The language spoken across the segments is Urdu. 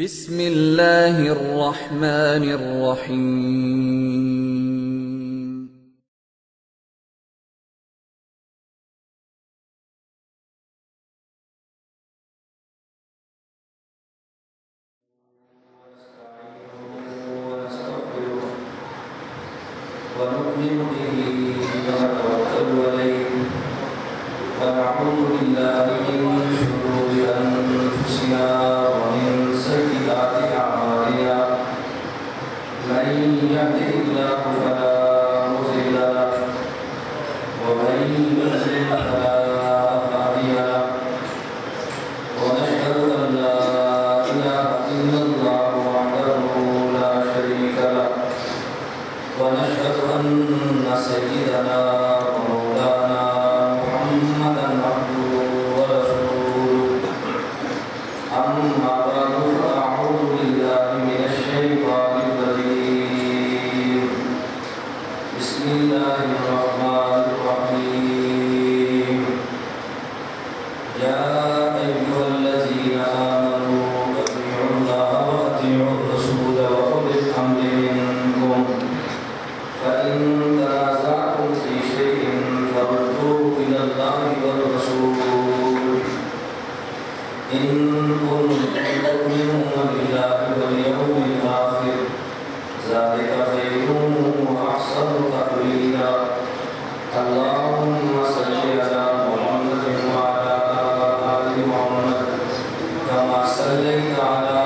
بسم اللہ الرحمن الرحیم۔ ونؤمن به ونتوكل عليه ونعوذ بالله من شرور أنفسنا ومن سيئات أعمالنا من يهده الله فلا مضل له ومن يضلل فلا هادي له ونشهد أن لا إله إلا الله وحده لا شريك له ونشهد أن سيدنا ومولانا محمدا عبده ورسوله أما بعد فأعوذ بالله من الشيطان الرجيم بسم الله الرحمن الرحيم يا أيها الذين آمنوا أطيعوا الله وأطيعوا الرسول وأولي الأمر منكم فإن تنازعتم في شيء فردوه إلى الله والرسول إن كنتم تؤمنون بالله واليوم الآخر ذلك خير وأحسن تأويلا اللهم صل على محمد وعلى آل محمد كما صليت على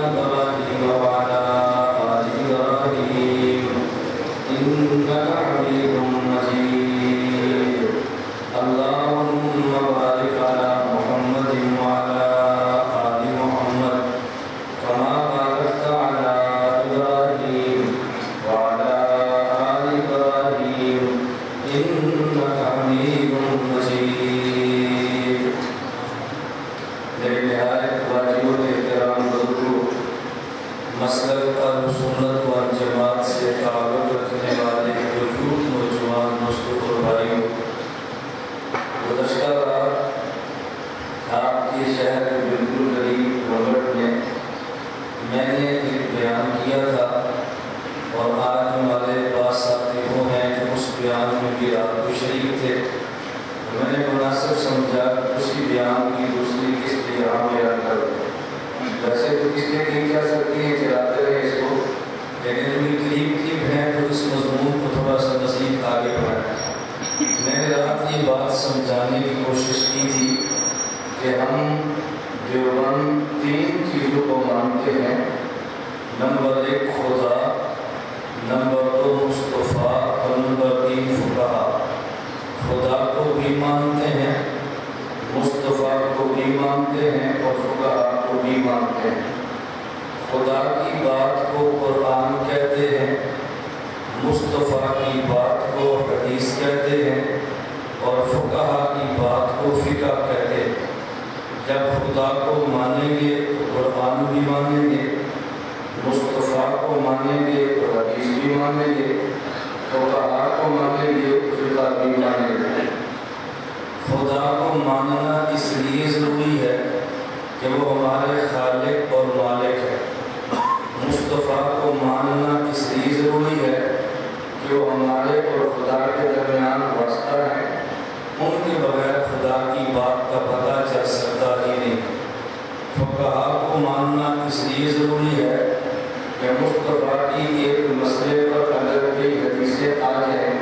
إبراهيم وعلى آل إبراهيم إنك حميد مجيد اللهم بارك على محمد وعلى آل محمد كما باركت على إبراهيم وعلى آل إبراهيم إنك حميد مجيد میرے نہایت واجب احترام بزرگوں، مسلک اہل سنت والجماعت سے تعلق رکھنے والے بزرگ نوجوان دوستوں اور بھائیوں، گزشتہ رات آپ کے شہر کے بالکل قریب ربڑ میں نے ایک بیان کیا تھا، اور آج ہمارے پاس ساتھی وہ ہیں جو اس بیان میں بھی رات کو شریک تھے۔ میں نے مناسب سمجھا کہ اسی بیان کی دوسری قسط یہاں بیان کروں۔ ویسے تو قسطیں کی جا سکتی ہیں، چلاتے رہے اس کو، لیکن ان کی قریب ہیں تو اس مضمون کو تھوڑا سا مزید آگے بڑھائیں۔ میں نے رات یہ بات سمجھانے کی کوشش کی تھی کہ ہم دیوبند تین چیزوں کو مانتے ہیں: نمبر 1 خدا، نمبر 2 مصطفیٰ، اور نمبر 3 فقہا۔ خدا کو بھی مانتے ہیں، مصطفیٰ کو بھی مانتے ہیں، اور فقہا کو بھی مانتے ہیں۔ خدا کی بات کو قرآن کہتے ہیں، مصطفیٰ کی بات کو حدیث کہتے ہیں، اور فقہا کی بات کو فقہ کہتے ہیں۔ جب خدا کو مانیں گے تو قرآن بھی مانیں گے، مصطفیٰ کو مانیں گے تو حدیث بھی مانیں گے، فقہا کو مانیں گے تو فقہ بھی مانیں گے۔ خدا کو ماننا اس لیے ضروری ہے کہ وہ ہمارے خالق اور مالک ہے۔ مصطفیٰ کو ماننا اس لیے ضروری ہے کہ وہ ہمارے اور خدا کے درمیان واسطہ ہے، ان کے بغیر خدا کی بات کا پتہ چل سکتا ہی نہیں۔ فقہا کو ماننا اس لیے ضروری ہے کہ مصطفیٰ کی ایک مسئلے پر اگر کوئی حدیثیں آ جائیں،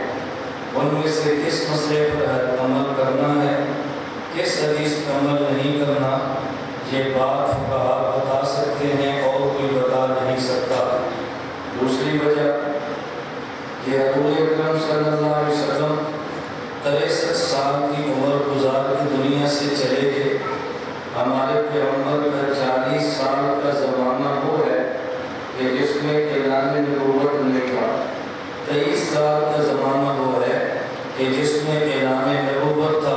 ان میں سے کس مسئلے پر عمل کرنا ہے، کس حدیث پر عمل نہیں کرنا، یہ بات فقہا بتا سکتے ہیں اور کوئی بتا نہیں سکتا۔ دوسری وجہ کہ حضور اکرم صلی اللہ علیہ وسلم 63 سال کی عمر گزار کے دنیا سے چلے گئے۔ ہمارے پیغمبر کا 40 سال کا زمانہ وہ ہے کہ جس میں اعلان نبوت نہیں تھا، 23 سال کا زمانہ وہ ہے کہ جس میں اعلان نبوت تھا۔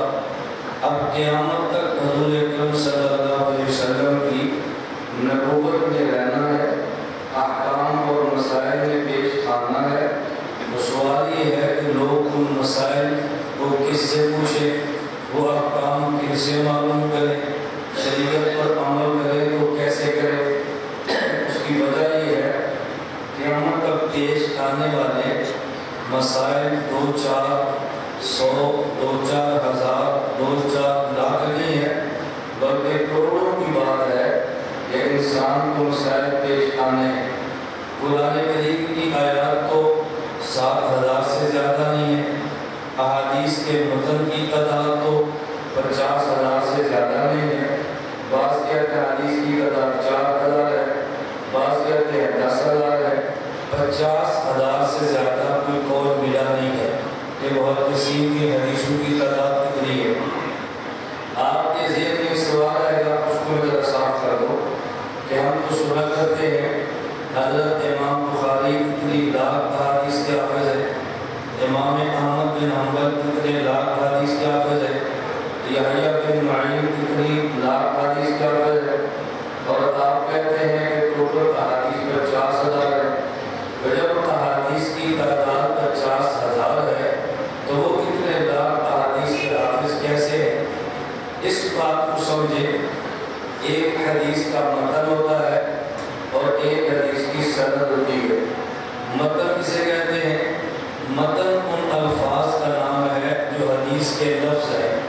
اب قیامت تک حضور اکرم صلی اللہ علیہ وسلم کی نبوت میں رہنا ہے، احکام اور مسائل میں پیش آنا ہے۔ تو سوال یہ ہے کہ لوگ ان مسائل کو کس سے پوچھیں، وہ احکام کن سے معلوم کریں، شریعت پر عمل کرے تو کیسے کرے؟ مسائل 2-400 2-4 ہزار 2-4 لاکھ نہیں ہے، بلکہ کروڑوں کی بات ہے کہ انسان کو مسائل پیش آنے ہیں۔ قرآن کریم کی آیات تو 7,000 سے زیادہ نہیں ہے، احادیث کے متن کی تعداد تو 50,000 سے زیادہ نہیں ہے، بعض کہتے ہیں حدیث کی تعداد 4,000 ہے، بعض کہتے ہیں 10,000 ہے، 50,000 سے زیادہ کوئی قول ملا نہیں ہے کہ محدثین کی حدیثوں کی تعداد کتنی ہے۔ آپ کے ذہن میں سوال آئے گا، اس کو ذرا صاف کر دو کہ ہم تو سنا کرتے ہیں حضرت امام بخاری کتنی لاکھ حدیث کے حافظ ہے، امام احمد بن حنبل کتنے لاکھ حدیث کے حافظ ہے، یحییٰ بن معین کتنی لاکھ حدیث کے حافظ ہے، اور آپ کہتے ہیں کہ ٹوٹل احادیث 50,000 ہے۔ تو جب احادیث کی تعداد 50,000 ہے تو وہ کتنے لاکھ احادیث کے حافظ کیسے ہیں؟ اس بات کو سمجھے، ایک حدیث کا متن ہوتا ہے اور ایک حدیث کی سند ہوتی ہے۔ متن کسے کہتے ہیں؟ متن ان الفاظ کا نام ہے جو حدیث کے لفظ ہیں،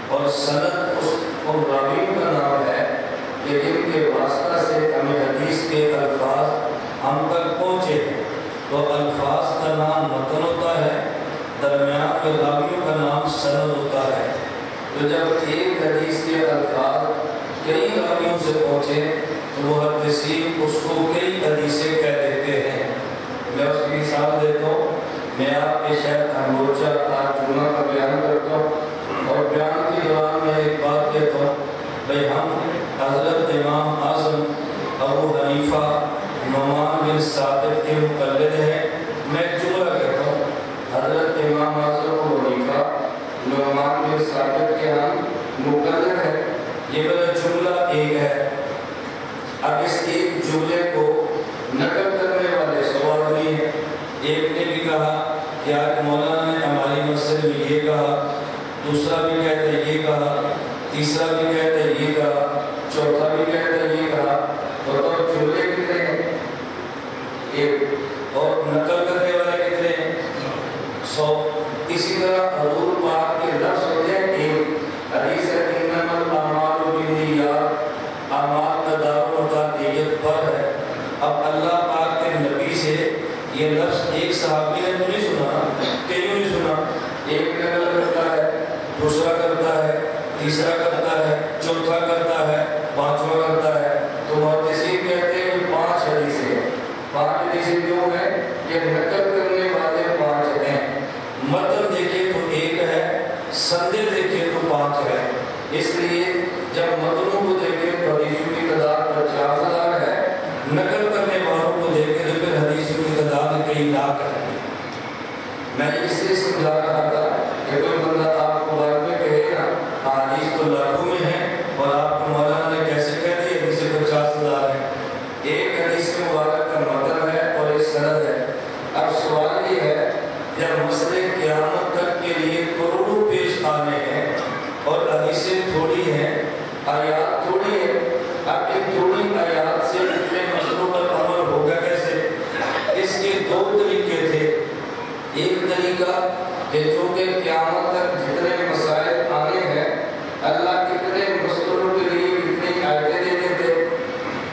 اور سند ان راویوں کا نام ہے کہ جن کے واسطہ سے ہمیں حدیث کے الفاظ ہم تک پہنچے ہیں۔ تو الفاظ کا نام متن ہوتا ہے، درمیان کے راویوں کا نام سند ہوتا ہے۔ تو جب ایک حدیث کے الفاظ کئی راویوں سے پہنچے تو محدثین اس کو کئی حدیثیں کہہ دیتے ہیں۔ میں اس کی مثال دیتا ہوں، میں آپ کے شہر ہمروچہ جمعہ کا بیان کرتا ہوں، اور بیان کے دوران میں ایک بات کہتا ہوں، بھئی ہم حضرت امام اعظم ابو حنیفہ نعمان بن ثابت کے مقلد ہیں۔ میں جملہ کہتا ہوں، حضرت امام اعظم ابو حنیفہ نعمان بن ثابت کے ہم مقلد ہیں، یہ میرا جملہ ایک ہے۔ اب اس ایک جملے کو نقل کرنے والے سوال بھی ہیں، ایک نے بھی کہا کہ آج مولانا نے ہماری مسجد میں یہ کہا، دوسرا بھی کہتا ہے یہ کہا، تیسرا بھی کہتا ہے یہ کہا، چوتھا بھی کہتا ہے یہ کہا، تو جملے کتنے ہیں؟ ایک، اور نقل کرنے والے کتنے ہیں؟ 100۔ اسی طرح حضور پاک کے لفظ ہوتے ہیں ایک، حدیث ہے انما الاعمال بالنیات، اعمال کا دار و مدار نیت پر ہے۔ اب اللہ پاک کے نبی سے یہ لفظ ایک صحابی نے تو نہیں سنا، کیوں نہیں سنا؟ ایک نقل کرتا ہے، دوسرا کرتا ہے، تیسرا کرتا ہے، چوتھا کرتا ہے، پانچواں کرتا ہے، تو محدثین کہتے ہیں 5 حدیثیں ہیں۔ 5 حدیثیں کیوں ہیں؟ کہ نقل کرنے والے 5 ہیں۔ متن دیکھے تو ایک ہے، سندے دیکھے تو 5 ہے۔ اس لیے جب متنوں کو دیکھیں تو حدیثوں کی تعداد 50,000 ہے، نقل کرنے والوں کو دیکھیں تو پھر حدیثوں کی تعداد کئی لاکھ ہے۔ میں اس لیے سمجھا رہا تھا کہ کوئی بندہ آپ کو بعد میں کہے گا حدیث تو لاکھوں میں ہے اور آپ کو مولانا نے کیسے کہہ دی حدیث 50,000 ہے۔ ایک حدیث مبارک کا متن ہے اور ایک سند ہے۔ اب سوال یہ ہے، جب مسئلے قیامت تک کے لیے کروڑوں پیش آنے ہیں اور حدیثیں تھوڑی ہیں، آیات تھوڑی ہے، اب ان تھوڑی آیات سے اتنے مسئلوں پر عمل ہوگا کیسے؟ اس کے 2 طریقے تھے۔ ایک طریقہ کہ چونکہ قیامت تک جتنے مسائل آنے ہیں، اللہ کتنے مسئلوں کے لیے کتنی آیتیں دے دیتے۔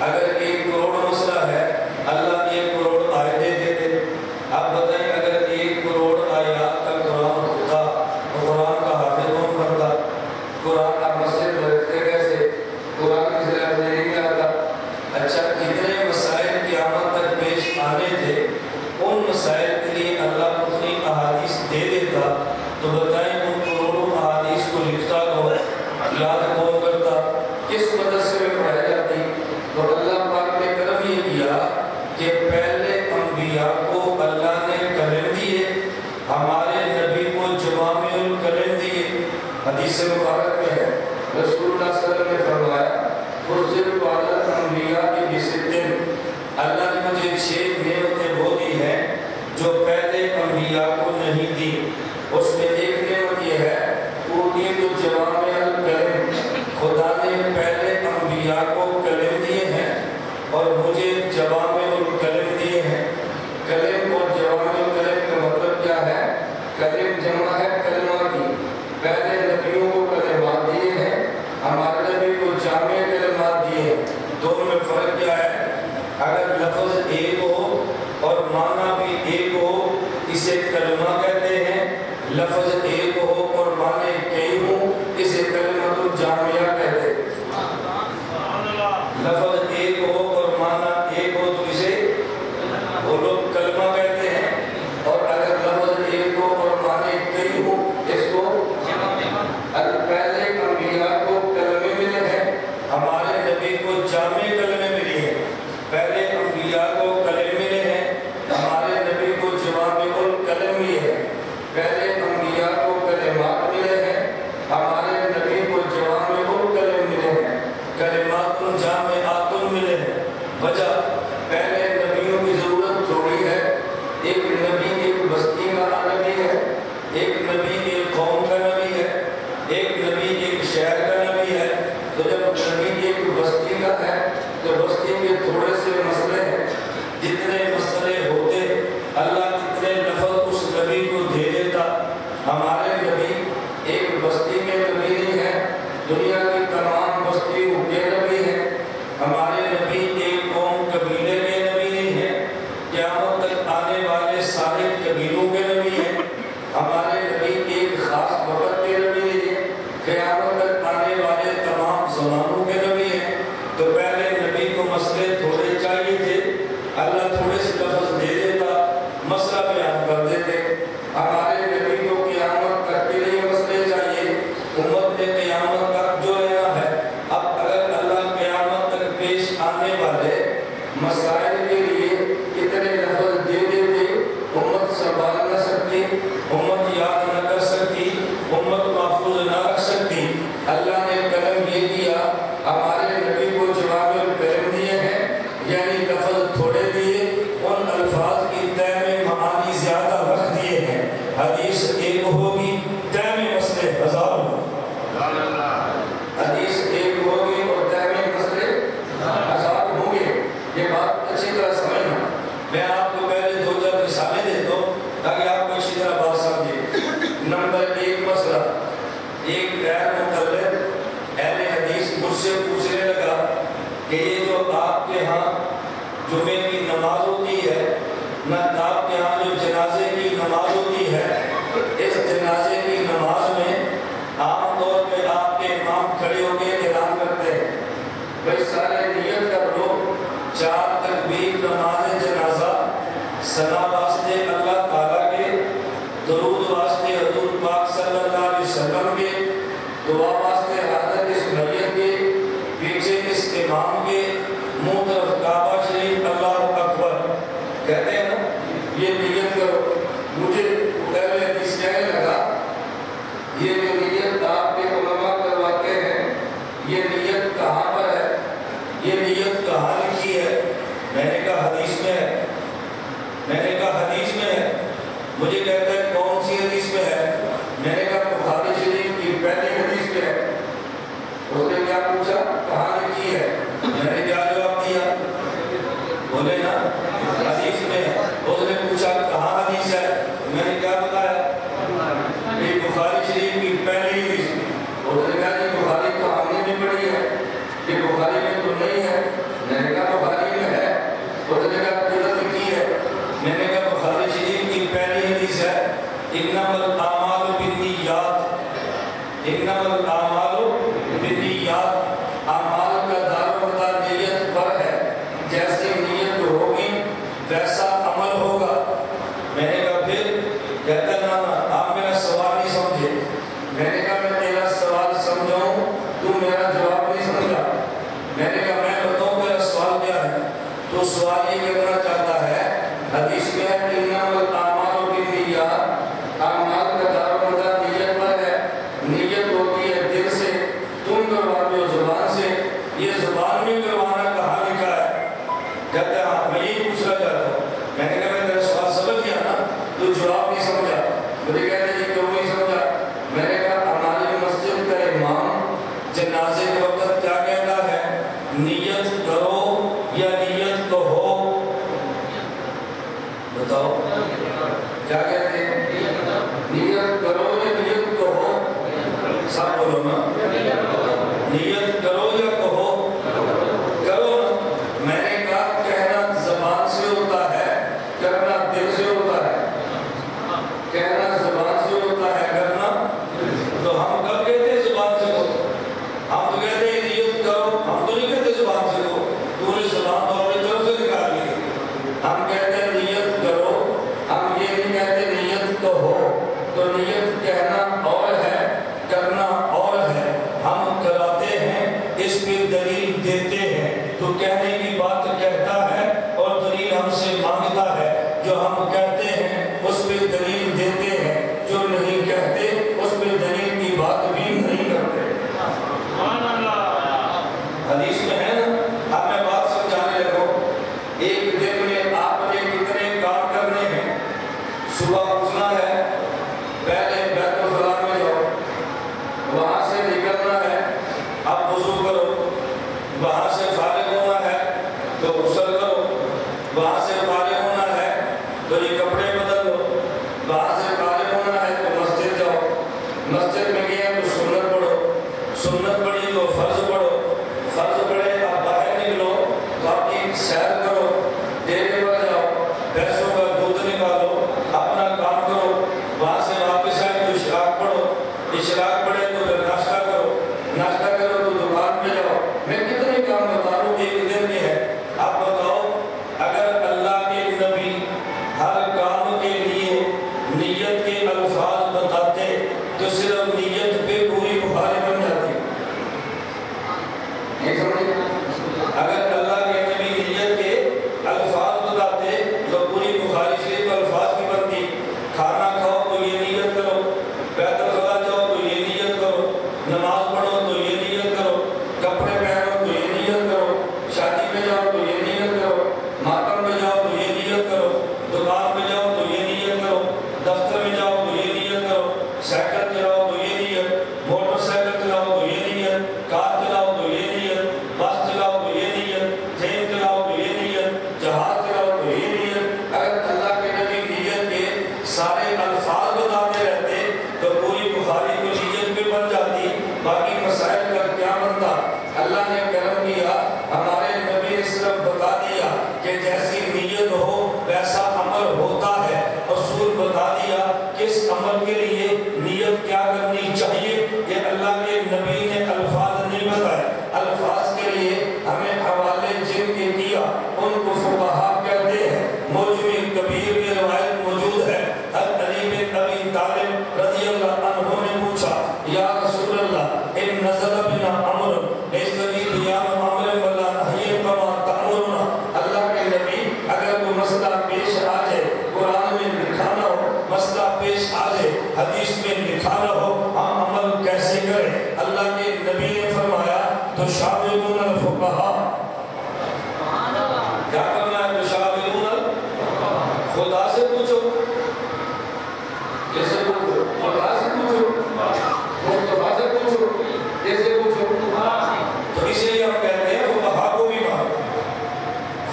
اگر 1 کروڑ مسئلہ ہے، اللہ 1 کروڑ آیتیں دے دیتے۔ اب بتائیں اگر 1 کروڑ آیات کا قرآن ہوتا تو قرآن کا حافظ کون بنتا؟ قرآن کا مسجد رکھتے کیسے؟ قرآن کی طرف نہیں آتا۔ اچھا، کتنے مسائل قیامت تک پیش آنے تھے، ان مسائل کے لیے اللہ اتنی احادیث دے دیتا، تو بتائیں ان کروڑوں احادیث کو لکھتا تو یاد کون کرتا؟ کس مدرسے میں پڑھائی جاتی؟ تو اللہ پاک نے کرم یہ کیا کہ پہلے انبیاء کو اللہ نے کلم دیے، ہمارے نبی کو جوامع الکلم دیے۔ حدیث مبارک میں ہے رسول اللہ صلی اللہ علیہ وسلم نے فرمایا فضلت علی الانبیاء بستٍ، اللہ نے مجھے 6 نعمتیں وہ دی ہیں جو پہلے انبیاء کو نہیں دی۔ اس میں ایک نعمت یہ ہے اوتیت جوامع الکلم، خدا نے پہلے انبیاء کو کلم دیے ہیں اور مجھے جوامع الکلم دیے ہیں۔ کلم اور جوامع الکلم کا مطلب کیا اگر لفظ ایک ہو اور معنی بھی ایک ہو اسے کلمہ کہتے ہیں، لفظ ایک ہو اور معنی کئی ہوں اسے کلمۃ الجامعہ کہتے ہیں۔ لفظ ایک ہو اور معنی ایک ہو تو اسے وہ لوگ کلمہ کہتے ہیں، اور اگر لفظ ایک ہو اور معنی کئی ہوں اس کو پہلے انبیاء کو کلمے ملے ہیں، ہمارے نبی کو جامع کلمے ملی ہیں۔ پہلے انبیاء کو کلمے ملے ہیں، ہمارے نبی کو جوامع الکلم ملی ہے۔ پہلے انبیاء کو کلمات ملے ہیں، ہمارے نبی کو جوامع الکلم ملے ہیں، کلمات جامعات ملے ہیں۔ وجہ پہلے نبیوں کی ضرورت تھوڑی ہے، ایک نبی ایک بستی کا نبی ہے، ایک نبی ایک قوم کا نبی ہے، ایک نبی ایک شہر کا نبی ہے۔ تو جب نبی ایک بستی کا ہے تو بستی کے تھوڑے سے مسئلے ہیں، جتنے مسئلے ہوتے اللہ کتنے لفظ اس نبی کو دے دیتا۔ ہمارے نبی ایک بستی کے نبی نہیں ہے، دنیا کی تمام بستیوں کے نبی ہیں۔ ہمارے نبی ایک قوم قبیلے کے نبی نہیں ہیں، قیامت تک آنے والے سارے قبیلوں کے نبی ہیں۔ ہمارے نبی ایک خاص وقت کے نبی نہیں ہیں، قیامت تک آنے والے تمام زمانوں کے نبی ہیں۔ تو پہلے نبی کو مسئلے تھوڑے چاہیے تھے، اللہ تھوڑے سے لفظ دے دیتا، مسئلہ بیان کر دیتے۔ ہمارے نبی کو قیامت تک کے لیے مسئلے چاہیے، امت نے قیامت تک جو رہنا ہے۔ اب اگر اللہ قیامت تک پیش آنے والے مسائل کے لیے کتنے لفظ دے دیتے، امت سنبھال نہ سکتی، امت یاد نہ کر سکتی، امت محفوظ نہ رکھ سکتی۔ اللہ نے قلم یہ دیا، ہمارے نبی کو جوامع الکلم دیے ہیں، یعنی لفظ تھوڑے دیے، ان الفاظ کی طے میں معانی زیادہ رکھ دیے ہیں۔ حدیث ایک ہوگی، طے میں مسئلے ہزار ہوں۔ حدیث ایک ہوگی اور طے میں مسئلے ہزار ہوں گے۔ یہ بات اچھی طرح سمجھنا۔ میں آپ کو پہلے دو چار مثالیں دیتا ہوں تاکہ آپ کو اچھی طرح بات سمجھے۔ نمبر ایک مسئلہ، ایک غیر مقلد اہل حدیث مجھ سے پوچھنے لگا کہ یہ جو آپ کے ہاں جمعے کی نماز ہوتی ہے، نہ آپ کے ہاں جو جنازے کی نماز ہوتی ہے، اس جنازے کی نماز میں عام طور پہ آپ کے امام کھڑے ہو کے اعلان کرتے ہیں، بھائی سارے نیت کر لو، 4 تکبیر نماز جنازہ، ثنا واسطے اللہ تعالیٰ کے، درود واسطے حضور پاک صلی اللہ علیہ وسلم کے، دعا واسطے حضرت اس میت کے، پیچھے اس امام کے، منہ طرف کعبہ شریف، اللہ اکبر کہتے ہیں نا، یہ نیت کرو۔ مجھے پہلے حدیث کہنے لگا یہ جو نیت آپ کے علماء کرواتے ہیں، یہ نیت کہاں پر ہے، یہ نیت کہاں لکھی ہے؟ میں نے کہا حدیث میں ہے۔ میں نے کہا حدیث میں ہے۔ مجھے کہتا ہے کون سی حدیث میں ہے؟ میں نے کہا بخاری شریف کی پہلی حدیث میں ہے۔ اس نے کیا پوچھا کہاں لکھی ہے؟ میں نے کیا جواب دیا؟ بولے نا حدیث میں ہے۔ اس نے پوچھا کہاں حدیث ہے؟ میں نے کیا بتایا؟ یہ بخاری شریف کی پہلی حدیث۔ اس نے کہا کہ بخاری تو ہم نے بھی پڑھی ہے، یہ بخاری میں تو نہیں ہے۔ میں نے کہا بخاری میں ہے۔ اس نے کہا کدھر لکھی ہے؟ میں نے کہا بخاری شریف کی پہلی حدیث ہے، انما الاعمال بالنیات، انما الاعمال بالنیات، اعمال کا دار و مدار نیت پر ہے، جیسی نیت ہوگی ویسا عمل ہوگا۔ میں نے کہا پھر؟ کہتا نا آپ میرا سوال نہیں سمجھے۔ میں نے کہا میں تیرا سوال سمجھاؤں، تو میرا جواب نہیں سمجھا۔ میں نے کہا میں بتاؤں میرا سوال کیا ہے؟ تو سوال یہ کرنا چاہتا ہے، حدیث میں ہے انما الاعمال بالنیات، اعمال کا دار و مدار نیت پر ہے، نیت ہوتی ہے دل سے، تم کرواتے ہو زبان سے، یہ زبان میں کروانا کہاں لکھا ہے؟ کہتا ہے ہاں میں یہی پوچھنا چاہتا ہوں۔ میں نے کہا میں تیرا سوال سمجھ گیا نا، تو جواب نہیں سمجھا۔ مجھے کہتے ہیں کیوں نہیں سمجھا؟ میں نے کہا ہماری مسجد کا امام جنازے کے وقت کیا کہتا ہے؟ نیت کرو یا نیت تو ہو؟ بتاؤ کیا کہتے ہیں؟ نیت کرو یا نیت تو ہو؟ سب بولو نا، نیت کرو یا کہو؟ کرو نا۔ میں نے کہا کہنا ہم کہتے ہیں نیت کرو، ہم یہ نہیں کہتے نیت تو ہو. تو نیت کہنا اور ہے، کرنا اور ہے. ہم کراتے ہیں، اس پہ دلیل دیتے ہیں. تو کہنے کی بات کہتا ہے اور دلیل ہم سے مانگتا ہے. جو ہم کہتے ہیں اس پہ دلیل دیتے ہیں، جو نہیں کہتے اس پہ دلیل کی بات بھی نہیں کرتے. حدیث میں ہے نا، اب میں بات سمجھانے لگا. ایک دن میں آپ نے کتنے کام کرنے ہیں؟ صبح اٹھنا ہے، پہلے بیت الخلا میں جاؤ، وہاں سے نکلنا ہے، اب وضو کرو، وہاں سے فارغ ہونا ہے تو غسل کرو، وہاں سے فارغ ہونا ہے تو یہ کپڑے بدل لو، وہاں سے فارغ ہونا ہے تو مسجد جاؤ، مسجد میں گئے تو سنت پڑھو، سنت پڑھی تو فرض پڑھو، فرض پڑھے اب باہر نکلو تو اپنی سیر کرو، ڈیرے پر جاؤ، بھینسوں کا دودھ نکالو، اپنا کام کرو، وہاں سے واپس آئے تو اشراق پڑھو، اشراق پڑھے تو پھر ناشتہ کرو، ناشتہ کرو تو دکان پہ جاؤ. میں کتنے کام بتا رہا ہوں، ایک دن میں ہے. آپ بتاؤ اگر اللہ کے نبی ہر کام کے لیے نیت کے الفاظ بتاتے تو صرف نیت پہ پوری بخاری بن جاتی. اگر اللہ کے نبی نیت کے الفاظ بتاتے تو پوری بخاری شریف الفاظ کی بنتی. کھانا کھاؤ تو یہ نیت کرو، بیت الخلا جاؤ تو یہ نیت کرو، نماز پڑھو تو یہ نیت کرو، کپڑے پہنو تو یہ نیت کرو، شادی میں جاؤ تو یہ نیت کرو، ماتم میں جاؤ تو یہ نیت کرو، دکان پہ جاؤ تو یہ نیت کرو، دفتر میں جاؤ تو یہ نیت کرو، سائیکل چلاؤ تو یہ نیت، موٹر سائیکل چلاؤ تو یہ نیت، کار چلاؤ تو یہ نیت، بس چلاؤ تو یہ نیت، ٹرین چلاؤ تو یہ نیت، جہاز چلاؤ تو یہ نیت. اگر اللہ کے نبی نیت کے سارے الفاظ بتاتے رہتے تو پوری بخاری کو نیت پہ بن جاتی، باقی مسائل کا کیا بنتا. اللہ نے کرم کیا، ہمارے نبی نے صرف بتا دیا کہ جیسی نیت ہو ویسا عمل ہوتا ہے، اصول بتا دیا کس عمل کے لیے نیت کیا کرنی چاہیے. یہ اللہ کے نبی نے الفاظ نہیں بتائے. الفاظ کے لیے ہمیں حوالے جن کے دیا ان کو فقہا کہتے ہیں. موجم کبیر کی روایت موجود ہے. علی بن ابی طالب رضی اللہ عنہ نے پوچھا، یا رسول اللہ ان نزل بنا امر لیس لي قیام امر ولا نہی فما تأمرنا. اللہ کے نبی اگر کوئی مسئلہ پیش آ جائے، قرآن میں لکھا نہ ہو، مسئلہ پیش آ جائے، حدیث میں لکھا نہ ہو، ہم عمل کیسے کریں؟ اللہ کے نبی نے فرمایا تشاورون الفقہا. کیا کرنا ہے؟ تشاورون، خدا سے پوچھو. کیسے پوچھو؟ خدا سے پوچھو، مصطفیٰ سے پوچھو، کیسے پوچھو؟ تو اسی لیے ہم کہتے ہیں فقہا کو بھی مانو.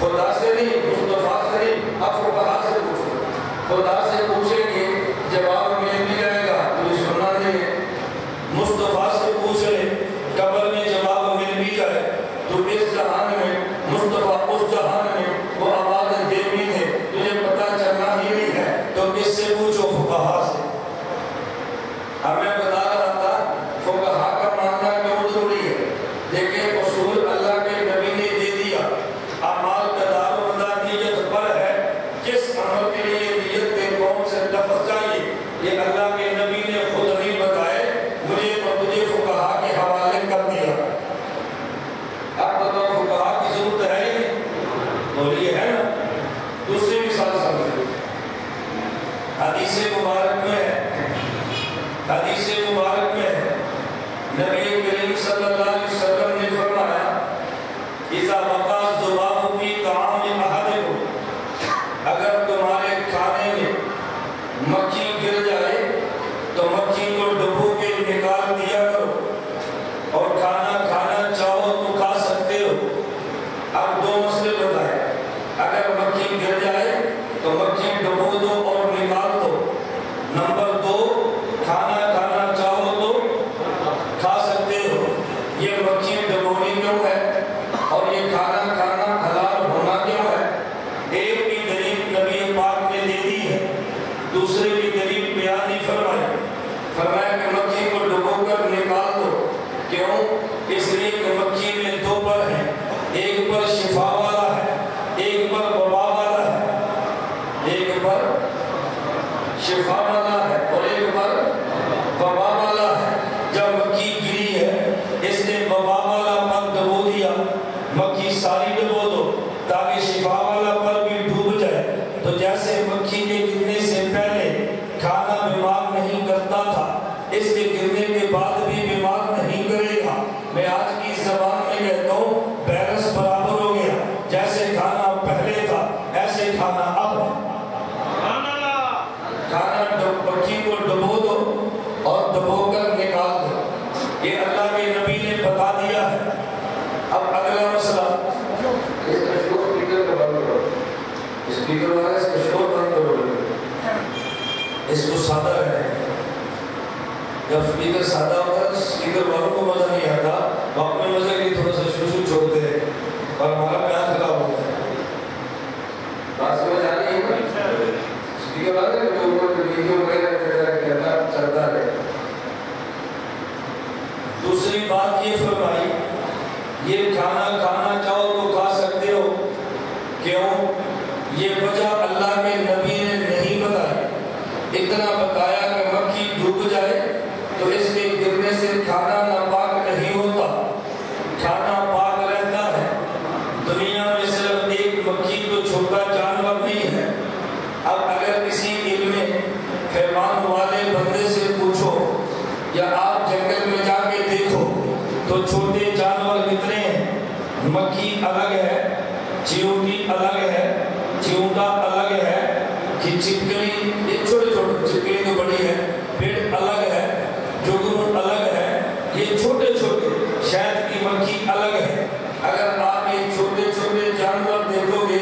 خدا سے نہیں، مصطفیٰ سے نہیں، اب فقہا سے پوچھو. خدا سے پوچھیں گے جواب مل بھی جائے گا تو یہ سننا نہیں ہے. مصطفیٰ سے پوچھ لے قبر میں جواب مل بھی جائے تو اس جہان میں مصطفیٰ اس جہان میں وہ آواز دے بھی ہے، تجھے پتہ چلنا ہی نہیں ہے تو کس سے پوچھو؟ فقہا سے. ہمیں بتا رہا تھا فقہا کا ماننا کیوں ضروری ہے. دیکھیں اصول اللہ کے نبی نے دے دیا. اعمال کا دار و مدار نیت پر ہے. کس عمل کے لیے نیت کے کون سے لفظ چاہیے یہ اللہ کے نبی نے خود نہیں بتائے، مجھے اور تجھے فقہا کے حوالے کر دیا. اب بتاؤ فقہا کی ضرورت ہے ہی نہیں، بولیے ہے نا. دوسری مثال سمجھیں. حدیث مبارک میں ہے، حدیث مبارک میں ہے نبی کریم صلی اللہ علیہ وسلم نے فرمایا اذا وقع الذباب فی طعام احدکم، اگر تمہارے کھانے میں مکھی گر جائے تو مکھی کو ڈبو کے نکال دیا کرو، اور کھانا کھانا چاہو تو کھا سکتے ہو. اب دو مسئلے بتائے. اگر مکھی گر جائے تو مکھی ڈبو دو اور نکال دو. کھانا اب کھانا مکھی کو ڈبو دو اور ڈبو کر نکال دو. یہ اللہ کے نبی نے بتا دیا ہے. اب اگلا مسئلہ اس کا شور اسپیکر کا بند کرو. اسپیکر والا اس کا شور بند کرو. اس کو سادہ رہے. جب اسپیکر سادہ ہوتا ہے اسپیکر والوں کو مزہ نہیں آتا. وہ اپنے مزے کے لیے تھوڑا سا شو چھوڑتے ہیں اور ہمارا پیار خراب ہوتا ہے. بات سمجھ آ رہی ہے؟ اسپیکر والا جو اوپر ویڈیو وغیرہ کہتا چلتا ہے. دوسری بات یہ فرمائی یہ کھانا کھانا چاہو تو کھا سکتے ہو. کیوں؟ یہ وجہ اللہ کے نبی نے نہیں بتائی. اتنا بتایا کہ مکھی ڈوب جائے تو اس کے گرنے سے کھانا ناپاک نہیں ہوتا, کھانا پاک رہتا ہے. دنیا میں صرف ایک مکھی تو چھوٹا جانور نہیں ہے. اب اگر کسی علم حیوان والے بندے سے پوچھو یا آپ جنگل میں جا کے دیکھو تو چھوٹے جانور کتنے ہیں. مکھی الگ ہے, چیونٹی الگ ہے, چیونٹا الگ ہے, چھپکلی یہ چھوٹے چھوٹے, چھپکلی تو بڑی ہے, پیڑ الگ ہے, جگنو الگ ہے, یہ چھوٹے چھوٹے. شہد کی مکھی الگ ہے. اگر آپ یہ چھوٹے چھوٹے جانور دیکھو گے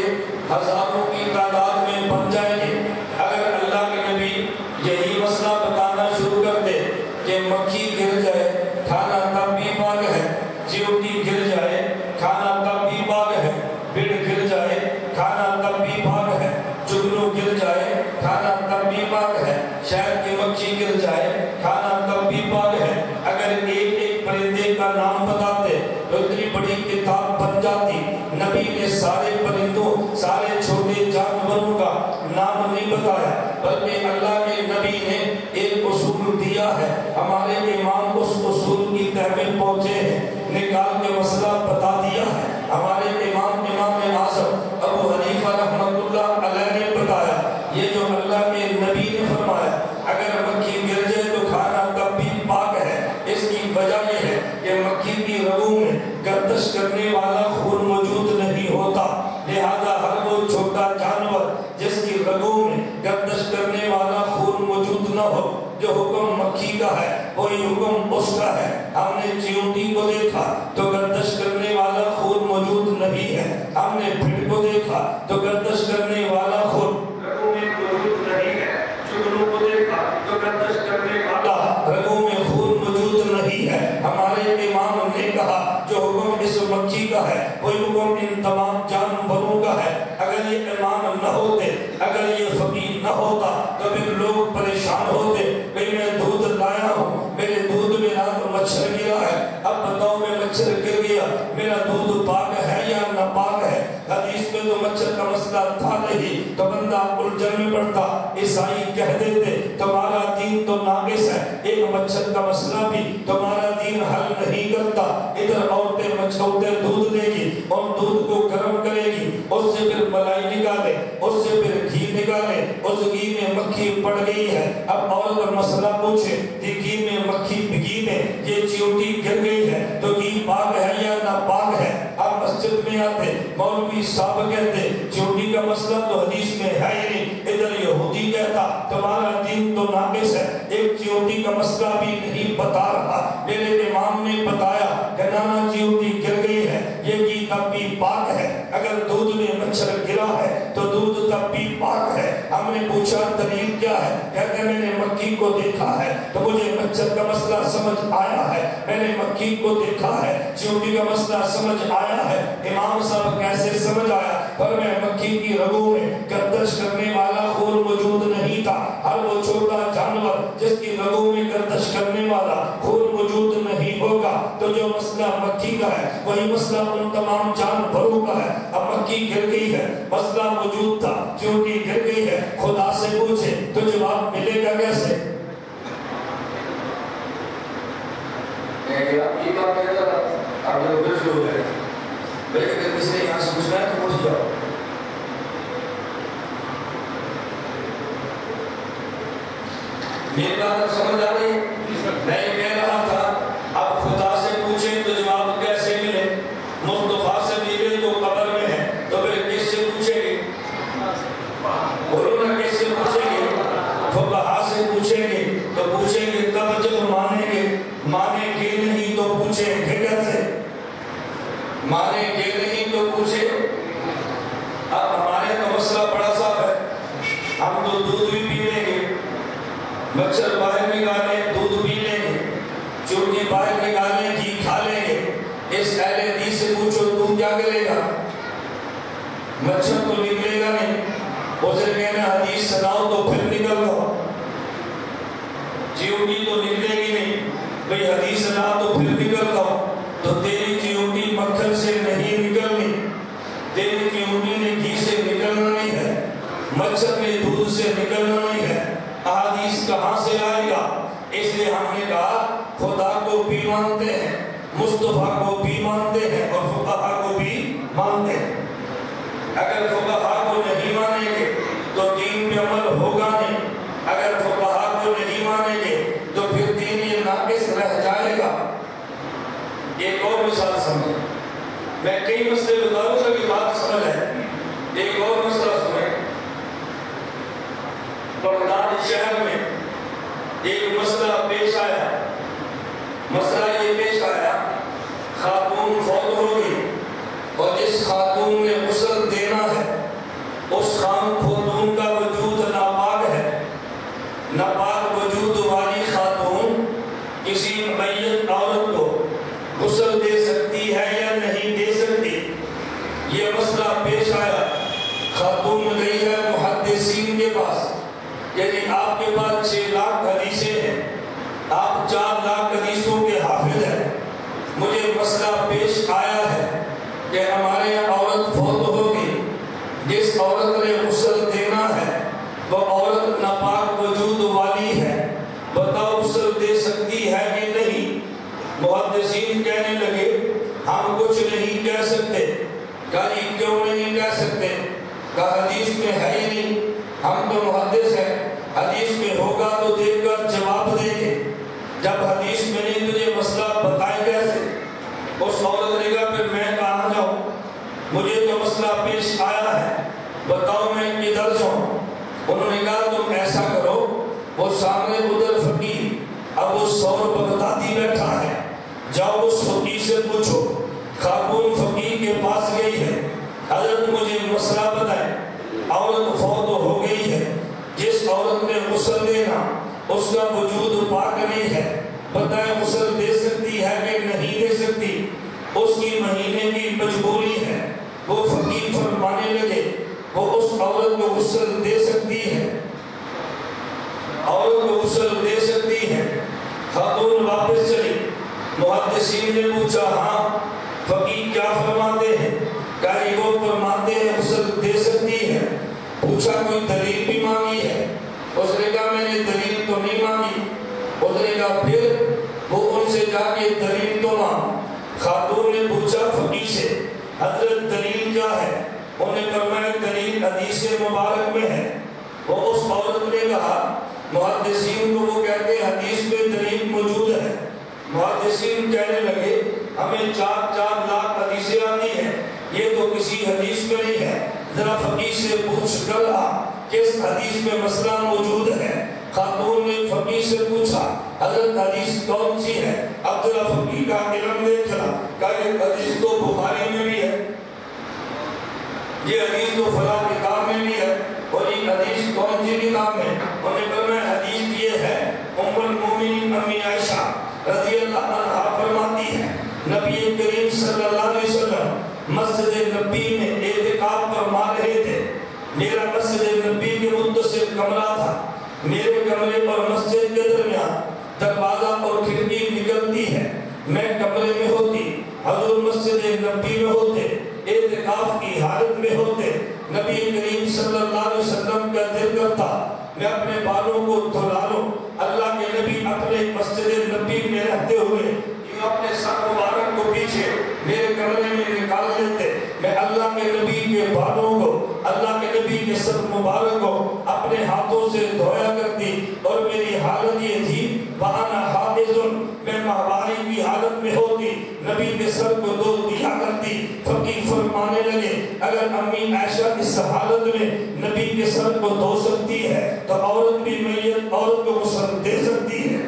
ہزاروں کی تعداد میں بن جائیں گے. اگر اللہ کے نبی یہی مسئلہ بتانا شروع کر دے کہ مکھی گر جائے کھانا تب بھی پاک ہے, چیونٹی گر جائے کھانا تب بھی پاک ہے, پیڑ گر جائے کھانا تب بھی پاک ہے, جگنو گر جائے کھانا تب بھی پاک ہے, شہد کی مکھی گر جائے کھانا تب بھی پاک ہے. اگر ایک ایک پرندے کا نام بتاتے تو اتنی بڑی کتاب بن جاتی. نبی نے سارے پرندوں سارے چھوٹے جانوروں کا نام نہیں بتایا بلکہ اللہ کے نبی نے ایک اصول دیا ہے. ہمارے امام اس اصول کی تہ میں پہنچے ہیں, نکال کے مسئلہ بتا دیا ہے. ہمارے امام اعظم ابو حنیفہ رحمۃ اللہ علیہ نے بتایا یہ جو اللہ کے نبی نے فرمایا اگر مکھی گر جائے تو کھانا تب بھی پاک ہے. اس کی وجہ یہ ہے کہ مکھی کی رگوں میں گردش کرنے والا خون موجود نہیں ہوتا. لہذا ہر وہ چھوٹا جانور جس کی رگوں میں گردش کرنے والا خون موجود نہ ہو, جو حکم مکھی کا ہے وہی حکم اس کا ہے. ہم نے چیونٹی کو دیکھا تو گردش کرنے والا خون موجود نہیں ہے. ہم نے بھیڑ کو دیکھا تو گردش کرنے والا خون رگوں میں موجود نہیں ہے. چگنوں کو دیکھا تو گردش کرنے والا رگوں میں خون موجود نہیں ہے. ہمارے امام نے کہا جو حکم اس مکھی کا ہے وہی حکم ان تمام جانوروں کا ہے. اگر یہ امام نہ ہوتے, اگر یہ فقیہ نہ ہوتا تو پھر لوگ پریشان ہوتے کہ میں دودھ لایا ہوں, میرے دودھ میں رات مچھر گرا ہے, اب بتاؤ میں مچھر گر گیا میرا دودھ پاک ہے یا ناپاک ہے. حدیث میں تو مچھر کا مسئلہ تھا نہیں تو بندہ الجھن میں پڑتا. عیسائی کہہ دیتے تمہارا دین تو ناقص ہے, ایک مچھر کا مسئلہ بھی تمہارا دین حل نہیں کرتا. ادھر عورتیں دودھ دے گی اور دودھ کو گرم کرے گی, اس سے پھر ملائی نکالے, اس سے پھر گھی نکالے, اس گھی میں مکھی پڑ گئی ہے. اب عورت مسئلہ پوچھے کہ گھی میں مکھی گھی میں یہ چیونٹی گر گئی ہے تو گھی پاک ہے یا ناپاک ہے. اب مسجد میں آتے مولوی صاحب کہتے چیونٹی کا مسئلہ تو حدیث میں ہے ہی نہیں. ادھر یہودی کہتا تمہارا دین تو ناقص ہے, ایک چیونٹی کا مسئلہ بھی نہیں بتا رہا. میرے امام نے بتایا کہ نانا چیونٹی گر گئی ہے یہ گھی تب بھی پاک ہے. اگر دودھ میں مچھر گرا ہے تو دودھ تب بھی پاک ہے. ہم نے پوچھا دلیل کیا ہے, کہتے میں نے مکھی کو دیکھا ہے تو مجھے مچھر کا مسئلہ سمجھ آیا ہے, میں نے مکھی کو دیکھا ہے چیونٹی کا مسئلہ سمجھ آیا ہے. امام صاحب کیسے سمجھ آیا؟ پر میں مکھی کی رگوں میں گردش کرنے والا خون موجود نہیں تھا. ہر وہ چھوٹا جانور جس کی رگوں میں گردش کرنے والا خون موجود نہیں ہوگا تو جو مسئلہ مکھی کا ہے وہی مسئلہ ان تمام جانوروں کا ہے. اب مکھی گر گئی ہے, مسئلہ موجود تھا, چیونٹی گر گئی ہے, خدا سے پوچھے تو جواب ملے گا کیسے؟ آپ یہ بات کہتا تھا آپ نے ادھر شروع ہو گئے بھائی اگر کسی نے یہاں سے پوچھنا ہے تو پوچھ جاؤ. میری بات اب سمجھ آ رہی ہے؟ میں یہ کہہ رہا تھا اب خدا سے پوچھیں تو جواب کیسے ملے؟ مصطفیٰ سے ملے تو قبر میں ہے تو پھر کس سے پوچھے گی؟ مچھر باہر نکالے دودھ پی لیں گے، چونٹی باہر نکالے گھی کھا لیں گے۔ اس اہل حدیث سے پوچھو تو کیا کرے گا؟ مچھر تو نکلے گا نہیں، اسے کہنا حدیث سناؤ تو پھر نکل دو۔ چیونٹی تو نکلے گی نہیں، بھئی حدیث سناؤ تو پھر نکل دو۔ تو تیری چیونٹی مکھن سے نہیں نکلنی، تیری چیونٹی نے گھی سے نکلنا نہیں ہے، مچھر نے دودھ سے نکلنا نہیں ہے۔ احادیث کہاں سے آئے گا؟ اس لیے ہم نے کہا خدا کو بھی مانتے ہیں، مصطفیٰ کو بھی مانتے ہیں اور فقہا کو بھی مانتے ہیں۔ اگر فقہا کو نہیں مانیں گے تو دین پہ عمل ہوگا نہیں، اگر فقہا کو نہیں مانیں گے تو پھر دین یہ ناقص رہ جائے گا۔ ایک اور مثال سمجھیں، میں کئی مسئلے بتاؤں سبھی بات سمجھ ہے۔ ایک اور مسئلہ سنیں، بغداد شہر میں ایک مسئلہ پیش آیا۔ مسئلہ یہ پیش آیا، خاتون فوت ہو گئی اور جس خاتون نے غسل دینا ہے اس خاتون کا وجود ناپاک ہے۔ ناپاک وجود والی خاتون کسی میت عورت کو غسل دے سکتی ہے یا نہیں دے سکتی؟ یہ مسئلہ پیش آیا۔ خاتون گئی ہے محدثین کے پاس، یعنی آپ کے پاس 6 لاکھ حدیثیں ہیں، آپ 4 لاکھ حدیثوں کے حافظ ہیں، مجھے مسئلہ پیش آیا ہے کہ ہمارے یہاں عورت فوت ہوگی، جس عورت نے غسل دینا ہے وہ عورت ناپاک وجود والی ہے، بتاؤ غسل دے سکتی ہے کہ نہیں؟ محدثین کہنے لگے ہم کچھ نہیں کہہ سکتے۔ کہا جی کیوں نہیں کہہ سکتے؟ کہا حدیث میں ہے ہی نہیں، ہم تو محدث ہیں، حدیث میں ہوگا تو دیکھ کر جواب دیں گے، جب حدیث میں نہیں تجھے مسئلہ بتائے کیسے؟ اس عورت نے کہا پھر میں کہاں جاؤں، مجھے تو مسئلہ پیش آیا ہے، بتاؤ میں کدھر جاؤں؟ انہوں نے کہا تم ایسا کرو، وہ سامنے ادھر فقیر ابو ثور بغدادی بیٹھا ہے، جاؤ اس فقیر سے پوچھو۔ خاتون فقیر کے پاس گئی ہے، حضرت مجھے مسئلہ بتائیں، عورت فوت ہو گئی ہے، جس عورت نے غسل دینا اس کا وجود پاک نہیں ہے، بتائیں غسل دے سکتی ہے کہ نہیں دے سکتی؟ اس کی مہینے کی مجبوری ہے۔ وہ فقیر فرمانے لگے وہ اس عورت کو غسل دے سکتی ہے، عورت کو غسل دے سکتی ہے۔ خاتون واپس چلی، محدثین نے پوچھا ہاں فقیر کیا فرماتے ہیں؟ کہا وہ فرماتے ہیں غسل دے سکتی ہے۔ پوچھا کوئی دلیل بھی مانگی ہے؟ اس نے کہا میں نے دلیل تو نہیں مانگی۔ اس نے کہا پھر وہ ان سے جا کے دلیل تو مانگ۔ خاتون نے پوچھا فقیر سے حضرت دلیل کیا ہے؟ انہوں نے فرمایا دلیل حدیث مبارک میں ہے۔ وہ اس عورت نے کہا محدثین کو وہ کہتے ہیں حدیث میں دلیل موجود ہے۔ محدثین کہنے لگے ہمیں 4 لاکھ حدیثیں آتی ہیں، یہ تو کسی حدیث میں نہیں ہے، ذرا فقیر سے پوچھ کر آ کس حدیث میں مسئلہ موجود ہے۔ خاتون نے فقیر سے پوچھا حضرت حدیث کون سی ہے؟ اب ذرا فقیر کا علم دیکھنا، کہا یہ حدیث تو بخاری میں بھی ہے، یہ حدیث تو فلاں کتاب میں بھی ہے، اور یہ حدیث کون سی کتاب میں؟ انہوں نے فرمایا حدیث یہ ہے ام المومنین امی عائشہ رضی اللہ عنہا فرماتی ہے نبی کریم صلی اللہ علیہ وسلم مسجد نبی میں اعتکاف فرما رہے تھے، میرا مسجد نبی کے متصل کمرہ تھا، میرے کمرے اور مسجد کے درمیان دروازہ اور کھڑکی نکلتی ہے، میں کمرے میں ہوتی، حضور مسجد نبی میں ہوتے، اعتکاف کی حالت میں ہوتے، نبی کریم صلی اللہ علیہ وسلم کا دل کرتا میں اپنے بالوں کو دھلا لوں، اللہ کے نبی اپنے مسجد نبی میں رہتے ہوئے اپنے سر مبارک کو پیچھے میرے کمرے میں نکال لیتے، میں اللہ کے نبی کے بالوں کو، اللہ کے نبی کے سر مبارک کو اپنے ہاتھوں سے دھویا کرتی، اور میری حالت یہ تھی وَأَنَا حَائِضٌ، میں ماہواری کی حالت میں ہوتی، نبی کے سر کو دھو دیا کرتی۔ فقیر فرمانے لگے اگر امی عائشہ اس حالت میں نبی کے سر کو دھو سکتی ہے تو عورت بھی میت عورت کو غسل دے سکتی ہے۔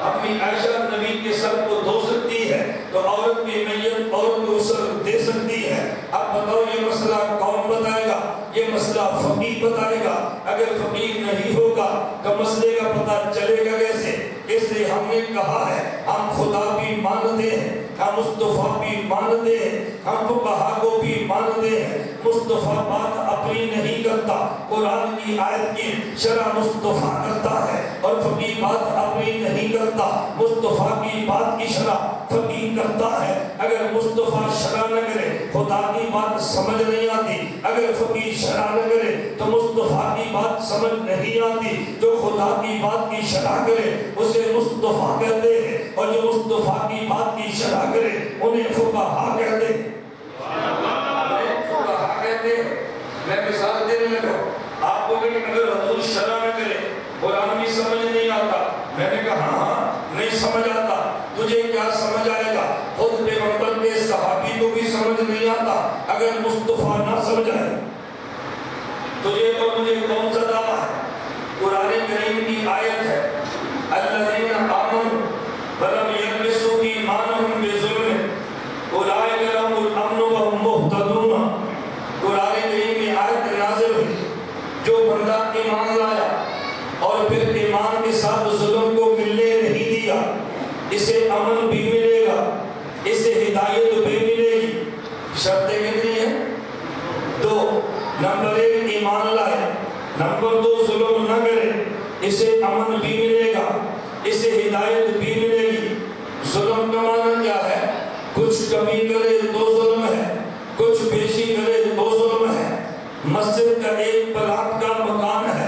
امی عائشہ نبی کے سر کو دھو سکتی ہے تو عورت بھی میت عورت کو غسل دے سکتی ہے۔ اب بتاؤ یہ مسئلہ کون بتائے گا؟ یہ مسئلہ فقیر بتائے گا۔ اگر فقیر نہیں ہوگا خدا کا مسئلے کا پتہ چلے گا کیسے؟ اس لیے ہم نے کہا ہے ہم خدا بھی مانتے ہیں، ہم مصطفیٰ بھی مانتے ہیں، ہم فقہا کو بھی مانتے ہیں۔ مصطفیٰ بات اپنی نہیں کرتا، قرآن کی آیت کی شرح مصطفیٰ کرتا ہے، اور فقیہ بات اپنی نہیں کرتا، مصطفیٰ کی بات کی شرح فقیہ کرتا ہے۔ اگر مصطفیٰ شرح نہ کرے خدا کی بات سمجھ نہیں آتی، اگر فقیہ شرح نہ کرے تو مصطفیٰ کی بات سمجھ نہیں آتی۔ جو خدا کی بات کی شرح کرے اسے مصطفیٰ کہتے ہیں، اور جو مصطفیٰ کی بات کی شرح کرے انہیں فقہا کہتے ہیں۔ میں مثال دینے لگا، آپ کو کہ اگر حضور شرح نہ کرے قرآن بھی سمجھ نہیں آتا، میں نے کہا ہاں نہیں سمجھ آتا، تجھے کیا سمجھ آئے گا؟ خود پیغمبر کے صحابی کو بھی سمجھ نہیں آتا اگر مصطفیٰ نہ سمجھ آئے۔ تجھے اور مجھے کون سا دعویٰ ہے؟ قرآن کریم کی آیت ہے الذین آمنوا ولم یلبسوا ایمانہم بظلم اولئک لہم الامن وہم مہتدون۔ قرآن کریم میں آیت نازل ہوئی، جو بندہ ایمان لایا اور پھر ایمان کے ساتھ ظلم کو ملنے نہیں دیا، اسے امن بھی ملے گا، اسے ہدایت بھی ملے گی۔ شرطیں کتنی ہیں؟ دو، نمبر 1 ایمان لائے، نمبر 2 ظلم نہ کرے، اسے امن بھی ملے گا، اسے ہدایت بھی ملے گی۔ ظلم کا معنی کیا ہے؟ کچھ کمی کرے تو ظلم ہے، کچھ بیشی کرے تو ظلم ہے۔ مسجد کا ایک پلاٹ کا مکان ہے،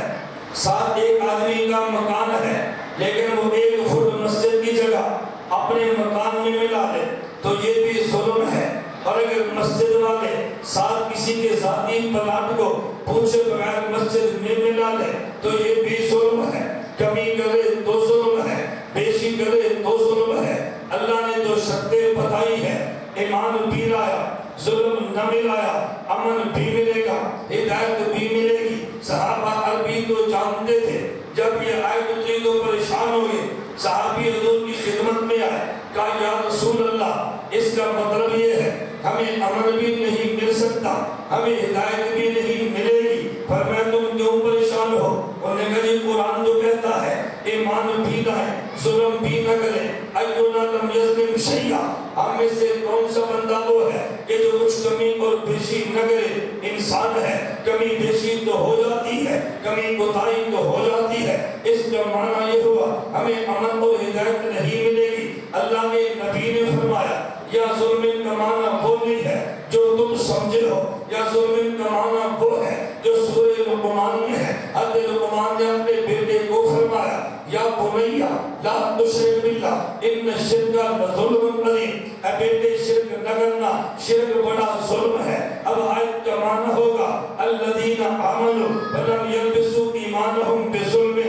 ساتھ ایک آدمی کا مکان ہے، لیکن وہ 1 فٹ مسجد کی جگہ اپنے مکان میں ملا لے تو یہ بھی ظلم ہے۔ اور اگر مسجد والے ساتھ کسی کے ذاتی پلاٹ کو پوچھے بغیر مسجد میں ملا لے تو یہ بھی ظلم ہے۔ کمی کرے تو ظلم ہے، بیشی کرے تو ظلم ہے۔ اللہ نے جو شرطیں بتائی ہیں، ایمان بھی لایا، ظلم نہ ملایا، امن بھی ملے گا، ہدایت بھی ملے گی۔ صحابہ عربی تو جانتے تھے، جب یہ آیت اتری تو پریشان ہو گئے۔ صحابی حضور کی خدمت میں آئے، کہا یا رسول اللہ اس کا مطلب یہ ہے ہمیں امن بھی نہیں مل سکتا، ہمیں ہدایت بھی نہیں ملے گی، فرمایا تم کیوں پریشان ہو؟ انہوں نے کہا یہ قرآن جو کہتا ہے ایمان بھی لائیں، ظلم بھی نہ کریں، ایونا لم یظلم شیئا، ہم میں سے کون سا بندہ وہ ہے کہ جو کچھ کمی اور بیشی نہ کرے؟ انسان ہے، کمی بیشی تو ہو جاتی ہے، کمی کوتاہی تو ہو جاتی ہے۔ اس کا معنی یہ ہوا ہمیں امن اور ہدایت نہیں ملے گی۔ اللہ کے نبی نے فرمایا یا ظلم کا معنی وہ نہیں ہے جو تم سمجھے ہو، یا ظلم کا معنی وہ ہے جو سورہ لقمان میں ہے۔ حضرت لقمان نے اپنے بیٹے کو فرمایا یا بنیا لا تشرک باللہ ان الشرک لظلم عظیم، اے بیٹے شرک نہ کرنا، شرک بڑا ظلم ہے۔ اب آیت کا معنی ہوگا الذین آمنوا ولم یلبسوا ایمانہم بظلم،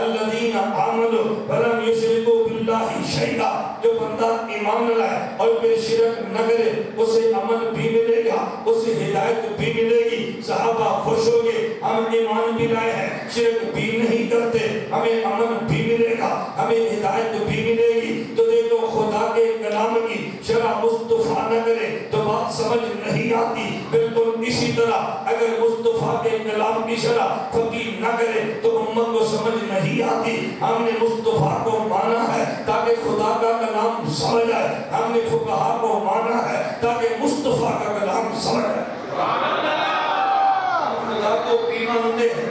الذین آمنوا ولم یشرکوا باللہ شیئا، جو بندہ ایمان لائے اور پھر شرک نہ کرے اسے امن بھی ملے گا، اسے ہدایت بھی ملے گی۔ صحابہ خوش ہو گئے، ہم ایمان بھی لائے ہیں، شرک بھی نہیں کرتے، ہمیں امن بھی ملے گا، ہمیں ہدایت بھی ملے گی۔ تو دیکھو خدا کے کلام کی شرح مصطفیٰ نہ کرے تو بات سمجھ نہیں آتی۔ بالکل اسی طرح اگر مصطفیٰ کے کلام کی شرح فقیہ نہ کرے تو امت کو سمجھ نہیں آتی۔ ہم نے مصطفیٰ کو مانا ہے تاکہ خدا کا کلام سمجھ آئے، ہم نے فقہا کو مانا ہے تاکہ مصطفیٰ کا کلام سمجھ آئے۔ ہم خدا کو بھی مانتے ہیں،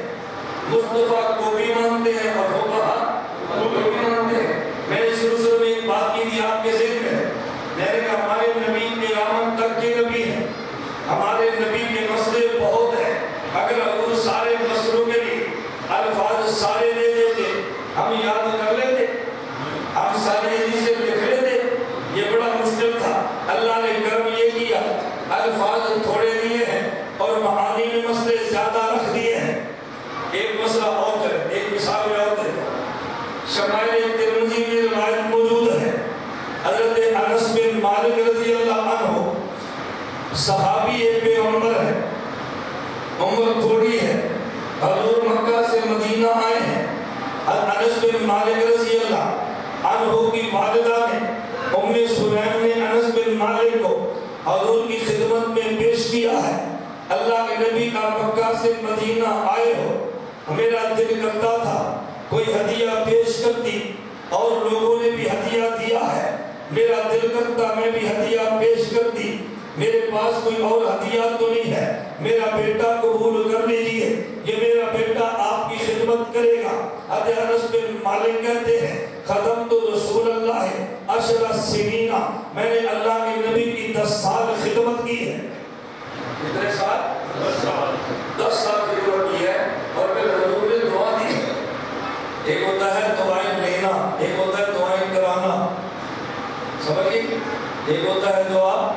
مصطفیٰ کو بھی مانتے ہیں، اور فقہا کو بھی مانتے ہیں۔ میں نے شروع میں ایک بات کی تھی آپ کے ذہن میں، میں نے کہا ہمارے نبی قیامت تک کے نبی ہیں، ہمارے نبی کے مسئلے بہت ہیں۔ اگر حضور سارے مسئلوں کے لیے الفاظ سارے دے دیتے ہم یاد کر لیتے، ہم سارے حدیثیں لکھ لیتے، یہ بڑا مشکل تھا۔ اللہ نے کرم یہ کیا الفاظ تھوڑے دیے ہیں اور معانی میں مسئلے زیادہ رکھ دیے ہیں۔ ایک مسئلہ اور ہے، ایک مثال میں اور ہے، شمائل ترمذی میں روایت موجود ہے، حضرت انس بن مالک رضی اللہ عنہ صحابی ایک پیغمبر ہے، عمر تھوڑی ہے، حضور مکہ سے مدینہ آئے ہیں۔ انس بن مالک رضی اللہ عنہ کی والدہ نے ام سلیم نے انس بن مالک کو حضور کی خدمت میں پیش کیا ہے۔ اللہ کے نبی کا مکہ سے مدینہ آئے ہو، میرا دل کرتا تھا کوئی ہدیہ پیش کرتی، اور لوگوں نے بھی ہدیہ دیا ہے، میرا دل کرتا میں بھی ہدیہ پیش کرتی، میرے پاس کوئی اور ہدیہ تو نہیں ہے، میرا بیٹا قبول کر لیجئے، یہ میرا بیٹا آپ کی خدمت کرے گا۔ حضرت انس بن مالک کہتے ہیں خدمت رسول اللہ 10 سنین، میں نے اللہ کے نبی کی 10 سال خدمت کی ہے۔ کتنے سال؟ 10 سال خدمت کی ہے، اور پھر حضور نے دعا دی۔ ایک ہوتا ہے دعائیں لینا، ایک ہوتا ہے دعائیں کرانا، سمجھئے؟ ایک ہوتا ہے دعا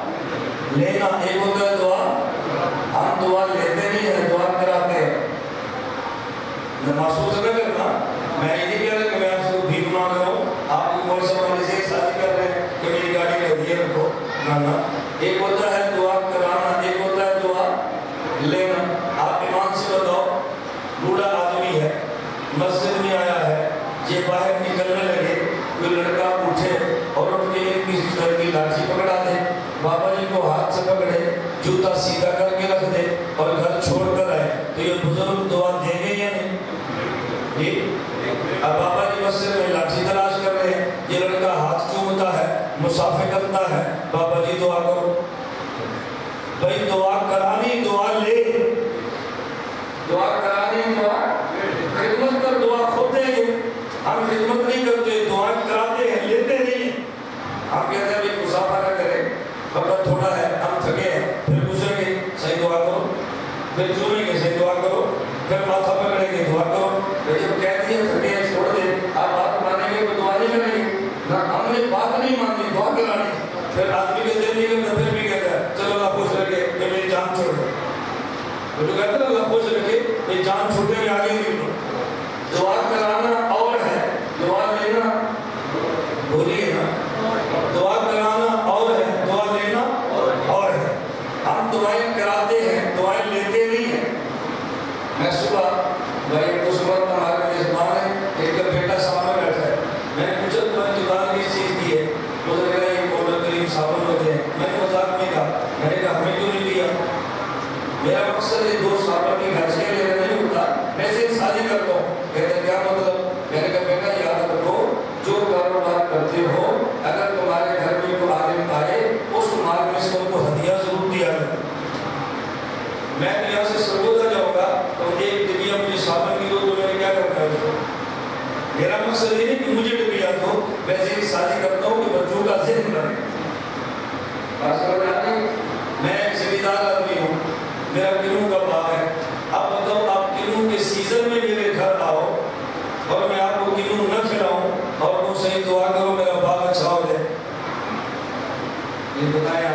لینا، ایک ہوتا ہے دعا، ہم دعا لیتے نہیں ہیں، دعا کراتے ہیں۔ محسوس نہ کرنا، میں یہ نہیں کہہ رہا کہ میں آپ سے بھیک مانگ رہا ہوں، آپ کو مول صاحب والے سے شادی کر رہے ہیں کہ میری گاڑی میں ہدیہ رکھو، نہ۔ ایک ہوتا ہے دعا کرانا، ایک ہوتا ہے دعا لینا۔ آپ ایمان سے بتاؤ، بوڑھا آدمی ہے، مسجد میں آیا ہے، یہ باہر نکلنے لگے، کوئی لڑکا اٹھے اور اٹھ کے ایک کی لاٹھی پکڑا دے، بابا جی کو ہاتھ سے پکڑے، جوتا سیدھا کر کے رکھ دے اور گھر چھوڑ کر آئے، تو یہ بزرگ دعا دیں گے یا نہیں؟ جی؟ اب بابا جی مسجد میں لاٹھی تلاش کر رہے ہیں، یہ لڑکا ہاتھ چومتا ہے، مسافر کرتا ہے، بابا جی دعا کرو۔ بھائی دعا کرانی، دعا لے، دعا کرانی، دعا خدمت کر، دعا خود دیں گے۔ ہم خدمت نہیں کرتے، دعا کراتے ہیں، لیتے نہیں ہیں۔ ہم کہتے ہیں بھائی مسافر نہ کریں، وقت تھوڑا ہے، ہم تھکے ہیں، پھر پوچھیں گے صحیح دعا کرو، پھر چومیں گے صحیح دعا کرو، پھر ماتھا پکڑیں گے دعا کرو۔ جب کہہ دیا تھکے ہیں چھوڑ دیں، آپ بات مانیں گے تو دعا نہیں کریں گے، نہ ہم نے بات نہیں مانی، دعا کرانی۔ پھر آدمی کے دل نہیں کرتا، پھر بھی کہتا ہے چلو اللہ خوش رکھے کہ میری جان چھوڑ دے، وہ جو کہتا ہے اللہ خوش رکھے میری جان چھوٹے میں آگے نہیں لو۔ دعا کرانا اور ہے، دعا لینا بھولیے نا، دعا کرانا اور ہے، دعا لینا اور ہے۔ ہم دعائیں کراتے ہیں، دعائیں لیتے نہیں ہیں۔ میں صبح بھائی اس وقت ہمارے میزبان ہے، ایک کا بیٹا سامنے بیٹھا ہے، میں نے پوچھا تمہیں دکان کی چیز دی ہے، مجھے کہا یہ پاؤڈر کریم صابن ہوتے ہیں، میں نے مذاق نہیں کہا، میں نے کہا ہمیں کیوں نہیں دیا؟ میرا مقصد یہ 2 صابن کی گھچیاں لینا نہیں ہوتا، میں سے شادی کرتا ہوں۔ کہتے ہیں کیا مطلب؟ میں نے کہا بیٹا یاد رکھو، جو کاروبار کرتے ہو اگر تمہارے گھر میں کوئی عالم آئے اس مال میں سے ان کو ہدیہ ضرور دیا کرو۔ میں یہاں سے سرگودا جاؤں گا تو ایک ڈبیا مجھے صابن کی دو تو میں نے کیا کرنا ہے؟ میرا مقصد یہ نہیں کہ مجھے ڈبیا دو، میں یہ شادی کرتا ہوں کہ بچوں کا ذہن بنے۔ میں ایک ذمہ دار آدمی ہوں، میرا کنوں کا باغ ہے، اب بتاؤ آپ کنوں کے سیزن میں میرے گھر آؤ اور میں آپ کو کنوں نہ کھلاؤں اور تم صحیح دعا کرو میرا باغ اچھا ہو جائے، یہ بتائیں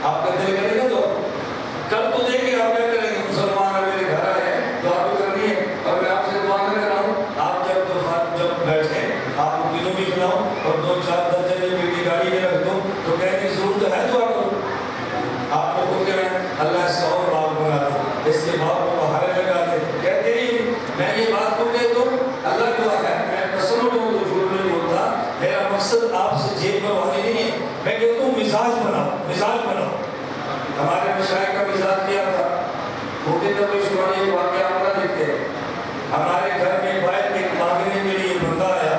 آپ کا دل کرے گا؟ تو کل تو دیکھیں آپ کیا کریں گے؟ مسلمان میرے گھر آئے دعا بھی کرنی ہے اور میں آپ سے دعا نہ کراؤں، آپ جب بیٹھیں آپ کو کنوں بھی کھلاؤں اور 2-4 درجن میں میری گاڑی میں رکھ دوں تو کہیں گے ضرورت ہے دعا کرو۔ آپ کو خود کہیں اللہ اس کا اور باغ بنا دے، اس کے باغ کو بہارے لگا دے، کہتے ہی میں یہ بات کو کہہ دوں اللہ دعا ہے، میں قسم اٹھوں تو جھوٹ نہیں بولتا، میرا مقصد آپ سے جیب بروانی نہیں ہے، میں کہتا ہوں مزاج بناؤ، مزاج بناؤ۔ ہمارے مشائخ کا مزاج کیا تھا؟ ممکن تو کوئی شمالی واقعہ آپ نہ لکھتے، ہمارے گھر میں باہر ایک مانگنے کے لیے بندہ آیا،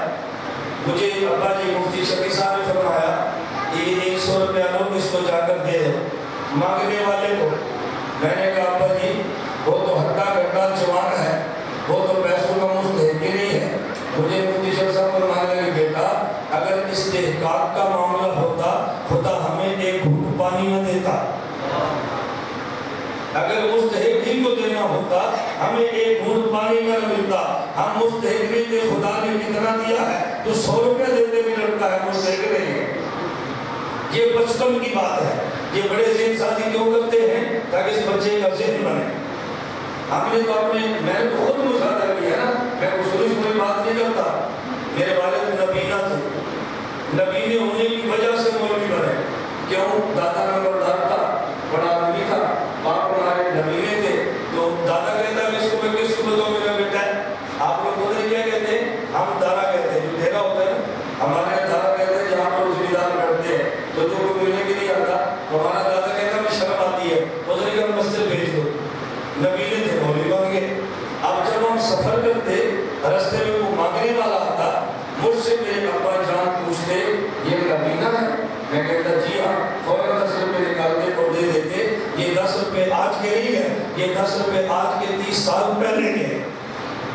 مجھے ابا جی مفتی شفیع صاحب نے فرمایا یہ 100 روپیہ لو اس کو جا کر دے دو مانگنے والے کو۔ میں نے کہا ابا جی وہ تو ہٹا کٹا جوان ہے، وہ تو پیسوں کا مستحق ہی نہیں ہے۔ مجھے مفتی شفیع صاحب فرمانے لگے بیٹا اگر استحقاق کا معاملہ ہوتا خدا ہمیں ایک گھونٹ پانی نہ دیتا، اگر مستحق ہی کو دینا ہوتا ہمیں ایک گھونٹ پانی نہ ملتا، ہم مستحق نہیں تھے، خدا نے کتنا دیا ہے تو 100 روپیہ دیتے بھی لڑتا ہے، مستحق نہیں ہے۔ یہ بچپن کی بات ہے، یہ بڑے ذہن سازی کیوں کرتے ہیں؟ تاکہ اس بچے کا ذہن بنے۔ ہم نے تو اپنے میں نے تو خود مشاہدہ کیا نا، میں کوئی بات نہیں کرتا، میرے والد نبینا تھے، نبینے ہونے کی وجہ سے مولوی بنے، کیوں؟ دادا نمبردار تھا، بڑا آدمی تھا، باپ ہمارے نبینے تھے، تو دادا کہتا ہے اس کو میں کس کو بتاؤں میرا بیٹا ہے؟ آپ لوگ بولے کیا کہتے ہیں؟ ہم دادا کہتے ہیں، جو دیکھا ہوتا ہے ہمارے دادا کہتے ہیں جہاں پر ذمہ دار بیٹھتے ہیں تو جو کوئی ملنے کے لیے آتا ہمارا دادا کہتا ہے میں شرم آتی ہے، مسجد بھیج دو۔ نبینے تھے، مولوی بن گئے، اب جب ہم سفر کرتے رستے میں وہ مانگنے والا آتا، مجھ سے میرے ابا جان پوچھتے یہ نبینا ہے؟ میں کہتا جی ہاں، فوراً 10 روپے نکالتے اور دے دیتے، یہ 10 روپے آج کے نہیں ہے، یہ 10 روپے آج کے 30 سال پہلے کے ہیں۔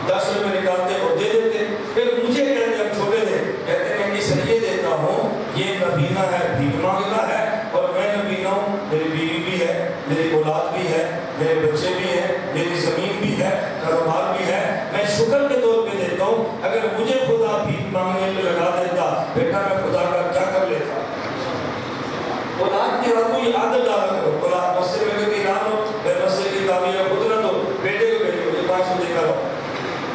10 روپے نکالتے اور دے دیتے، پھر مجھے کہتے ہم چھوٹے تھے، کہتے ہیں اس لیے دیتا ہوں یہ نبینا ہے، بھیک مانگتا ہے اور میں نبینا ہوں، میری بیوی بھی ہے، میری اولاد بھی ہے، میرے بچے بھی ہیں، میری زمین بھی ہے، کاروبار بھی ہے، میں شکر کے طور پہ دیتا ہوں۔ اگر مجھے خدا بھیک مانگنے پہ لگا دیتا بیٹا میں خدا کا کیا کر لیتا۔ اولاد کی ہاتھوں یہ عادت ڈالا کرو، اولاد مسجد میں کبھی نہ ہو، میں مسجد کی تعمیر خود نہ دو، بیٹے کو بھیجو، مجھے 500 دے کر آؤ۔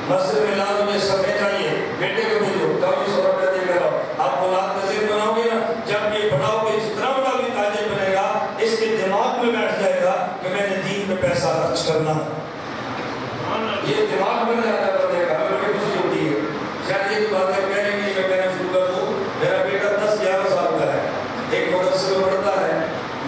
مسجد میں لا مجھے سمے چاہیے، بیٹے کو بھیجو، 2400 روپے دے کر آؤ۔ آپ اولاد کا ذہن بناؤ گے نا، جب یہ بڑا ہو کے جتنا بڑا بھی تاجر بنے گا، اس کے دماغ میں بیٹھ جائے گا کہ میں نے دین پہ پیسہ خرچ کرنا، یہ دماغ میں جاتا بنے گا، ہمیں خوشی ہوتی ہے۔ شاید یہ تو بات ہے کہنے کی میں کہنا شروع کر دوں، میرا بیٹا 10-11 سال کا ہے، ایک مدرسے میں پڑھتا ہے،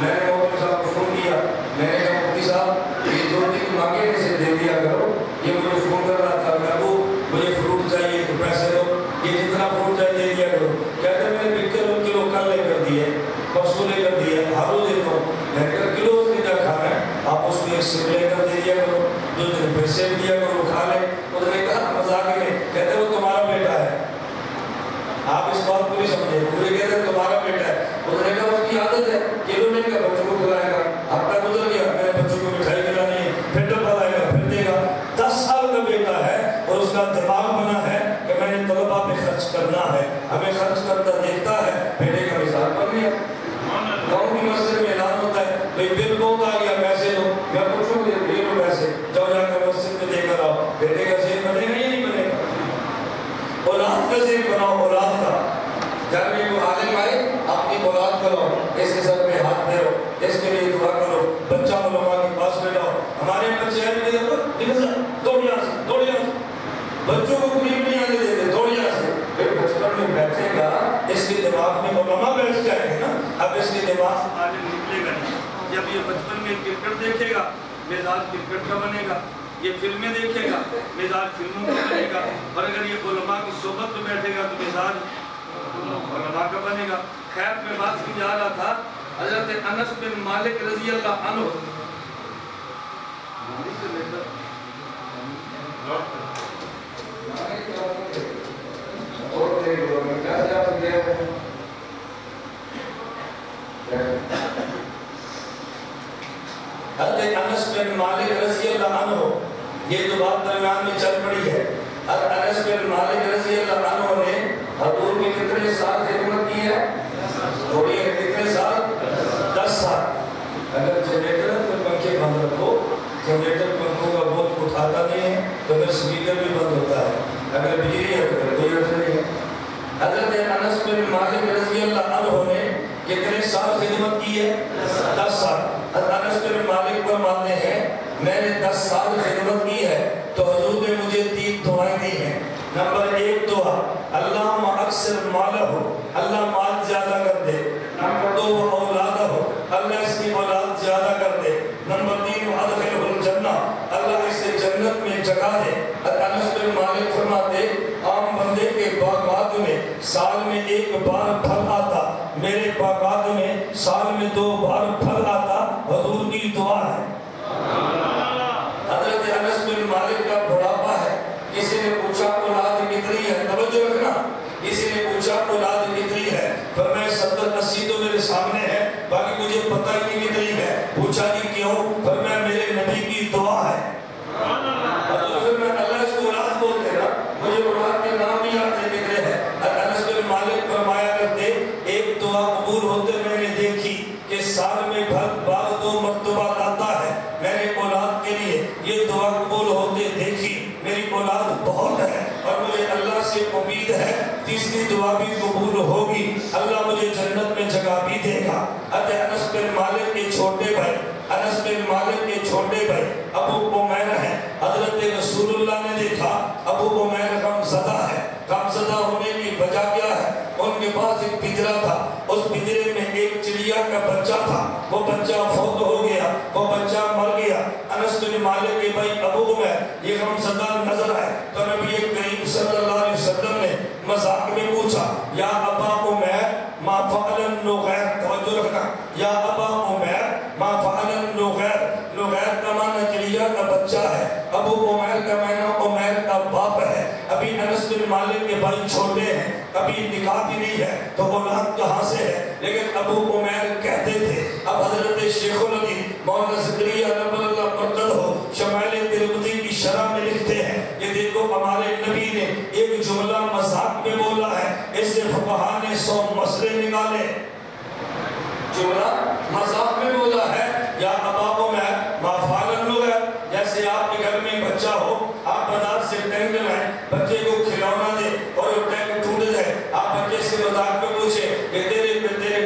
میں نے مفتی صاحب کو فون کیا، میں نے کہا مفتی صاحب یہ جو چیز مانگے اسے دے دیا کرو، یہ مجھے فون کر رہا تھا، ابو مجھے فروٹ چاہیے تو پیسے دو، یہ جتنا فروٹ چاہیے دے دیا کرو، کہتے ہیں میں نے 1 کلو کل لے کر دیے، پرسوں لے کر دیے، ہارو دیتا ہوں، میں نے کہا کلو اس نے کیا کھانا ہے، آپ اس کو 1 سیب لے کر دے دیا کرو، 2 دن پھر سیب دیا کرو کھا لے۔ اس نے کہا مذاق میں، کہتے وہ تمہارا بیٹا ہے، آپ اس بات کو نہیں سمجھے، مجھے کہتے ہیں تمہارا بیٹا ہے۔ اس نے کہا اس کی عادت ہے کلو لے کر بچوں کو کھلائے گا، ہفتہ گزر گیا میرے بچوں کو مٹھائی کھلانی ہے، پھر ڈبہ لائے گا پھر دے گا۔ 10 سال کا بیٹا ہے اور اس کا دماغ بنا ہے کہ میں نے طلبہ پہ خرچ کرنا ہے، ہمیں خرچ کرتا دیکھتا ہے، بیٹے کا مثال بن گیا۔ گاؤں کی مسجد میں اعلان ہوتا ہے بھئی بل بہت آ گیا پیسے دو، میں پوچھوں گے دے دو پیسے، جاؤ جا کر مسجد میں دے کر آؤ، بیٹے کا ذہن بنے گا یا نہیں بنے گا؟ اولاد کا ذہن بناؤ، اولاد کا۔ جب یہ وہ عالم آئے اپنی اولاد کو لاؤ، اس کے سر پہ ہاتھ پھیرو، اس کے لیے دعا کرو، بچہ علماء کے پاس بیٹھاؤ۔ ہمارے بچے ہیں میرے اوپر نکل جا، دوڑ یہاں سے، دوڑ یہاں سے، بچوں کو قریب نہیں آنے دیتے، دوڑ یہاں سے۔ پھر بچپن میں بیٹھے گا، اس کے دماغ میں علماء بیٹھ جائیں گے نا، اب اس کے دماغ سے عالم نکلے گا نہیں۔ جب یہ بچپن میں کرکٹ دیکھے گا، مزاج کرکٹ کا بنے گا، یہ فلمیں دیکھے گا، مزاج فلموں کا بنے گا، اور اگر یہ علماء کی صحبت میں بیٹھے گا تو مزاج علماء کا بنے گا۔ خیر میں بات کی جا رہا تھا، حضرت انس بن مالک رضی اللہ عنہ حضرت انس بن مالک رضی اللہ عنہ، یہ تو بات درمیان میں چل پڑی ہے۔ حضرت انس بن مالک رضی اللہ عنہ نے حضور کی کتنے سال خدمت کی ہے؟ تھوڑی ہے کتنے سال؟ 10 سال۔ اگر جنریٹر پر پنکھے بند رکھو، جنریٹر پنکھوں کا بہت اٹھاتا نہیں ہے تو پھر سپیکر بھی بند ہوتا ہے، اگر بجلی ہے تو کوئی اثر نہیں ہے۔ حضرت انس بن مالک رضی اللہ عنہ نے کتنے سال خدمت کی ہے؟ 10 سال۔ حضرت انس بن مالک فرماتے ہیں میں نے 10 سال خدمت کی ہے تو حضور نے مجھے 3 دعائیں دی ہیں۔ نمبر 1 دعا، اللہم اکثر مالہ، اللہ مال زیادہ کر دے۔ نمبر 2 اولادہ، اللہ اس کی اولاد زیادہ کر دے۔ نمبر 3 ادخلہ الجنہ، اللہ اسے جنت میں جگہ دے۔ حضرت انس بن مالک فرماتے عام بندے کے باغات میں سال میں 1 بار پھل آتا، میرے باغات میں سال میں 2 بار پھل آتا، حضور کی دعا ہے۔ حضرت انس بن مالک کا بڑھاپا ہے، کسی نے پوچھا اولاد کتنی ہے، توجہ رکھنا، کسی نے پوچھا اولاد کتنی ہے، فرمایا 70-80 تو میرے سامنے ہے، باقی مجھے پتہ ہی نہیں کتنی ہے۔ پوچھا کہ کیوں؟ فرمایا میرے نبی کی دعا ہے۔ حضور میں اللہ اس کو اولاد بولتے نا، مجھے اولاد کے نام نہیں آتے کتنے ہیں۔ انس بن مالک فرمایا کرتے ایک دعا قبول ہوتے میں نے دیکھی کہ سال میں بعد 2 مرتبہ آتا ہے، میں نے اولاد کے لیے یہ دعا قبول ہوتے دیکھی، میری اولاد بہت ہے اور مجھے اللہ سے امید ہے تیسری دعا بھی قبول ہوگی، اللہ مجھے جنت میں جگہ بھی دے گا۔ حضرت انس بن مالک کے چھوٹے بھائی، انس بن مالک کے چھوٹے بھائی ابو عمیر ہیں، حضرت رسول اللہ نے دیکھا ابو عمیر غمزدہ ہے، غمزدہ ہونے کی وجہ کیا ہے؟ ان کے پاس ایک پنجرا تھا، اس پنجرے میں ایک چڑیا کا بچہ تھا، وہ بچہ فوت ہو گیا، وہ بچہ مر گیا۔ انس بن مالک کے بھائی ابو عمیر یہ غمزدہ نظر آئے تو نبی کریم صلی اللہ علیہ وسلم نے مذاق میں پوچھا، یا ابا عمیر ما فعل النغیر، توجہ رکھنا، یا ابا عمیر ما فعل النغیر، نغیر کا معنی چڑیا کا بچہ ہے، ابو عمیر کا معنی عمیر کا باپ ہے۔ ابھی انس بن مالک کے بھائی چھوٹے ہیں، ابھی نکاح بھی نہیں ہے تو اولاد کہاں سے ہے؟ لیکن ابو عمیر کہتے تھے۔ اب حضرت شیخ الحدیث مولانا زکریا نبی اللہ مرتد ہو شمائل ترمذی کی شرح میں لکھتے ہیں، یہ دیکھو ہمارے نبی نے ایک جملہ مذاق میں بولا ہے، اس سے فقہا نے 100 مسئلے نکالے۔ جملہ مذاق میں بولا ہے، یا ابا عمیر ما فعل النغیر، جیسے آپ کے گھر میں بچہ ہو، آپ بازار سے ٹینک لائیں، بچے کو کھلونا دے اور وہ ٹینک ٹوٹ جائے، آپ بچے سے مذاق میں پوچھیں کہ تیرے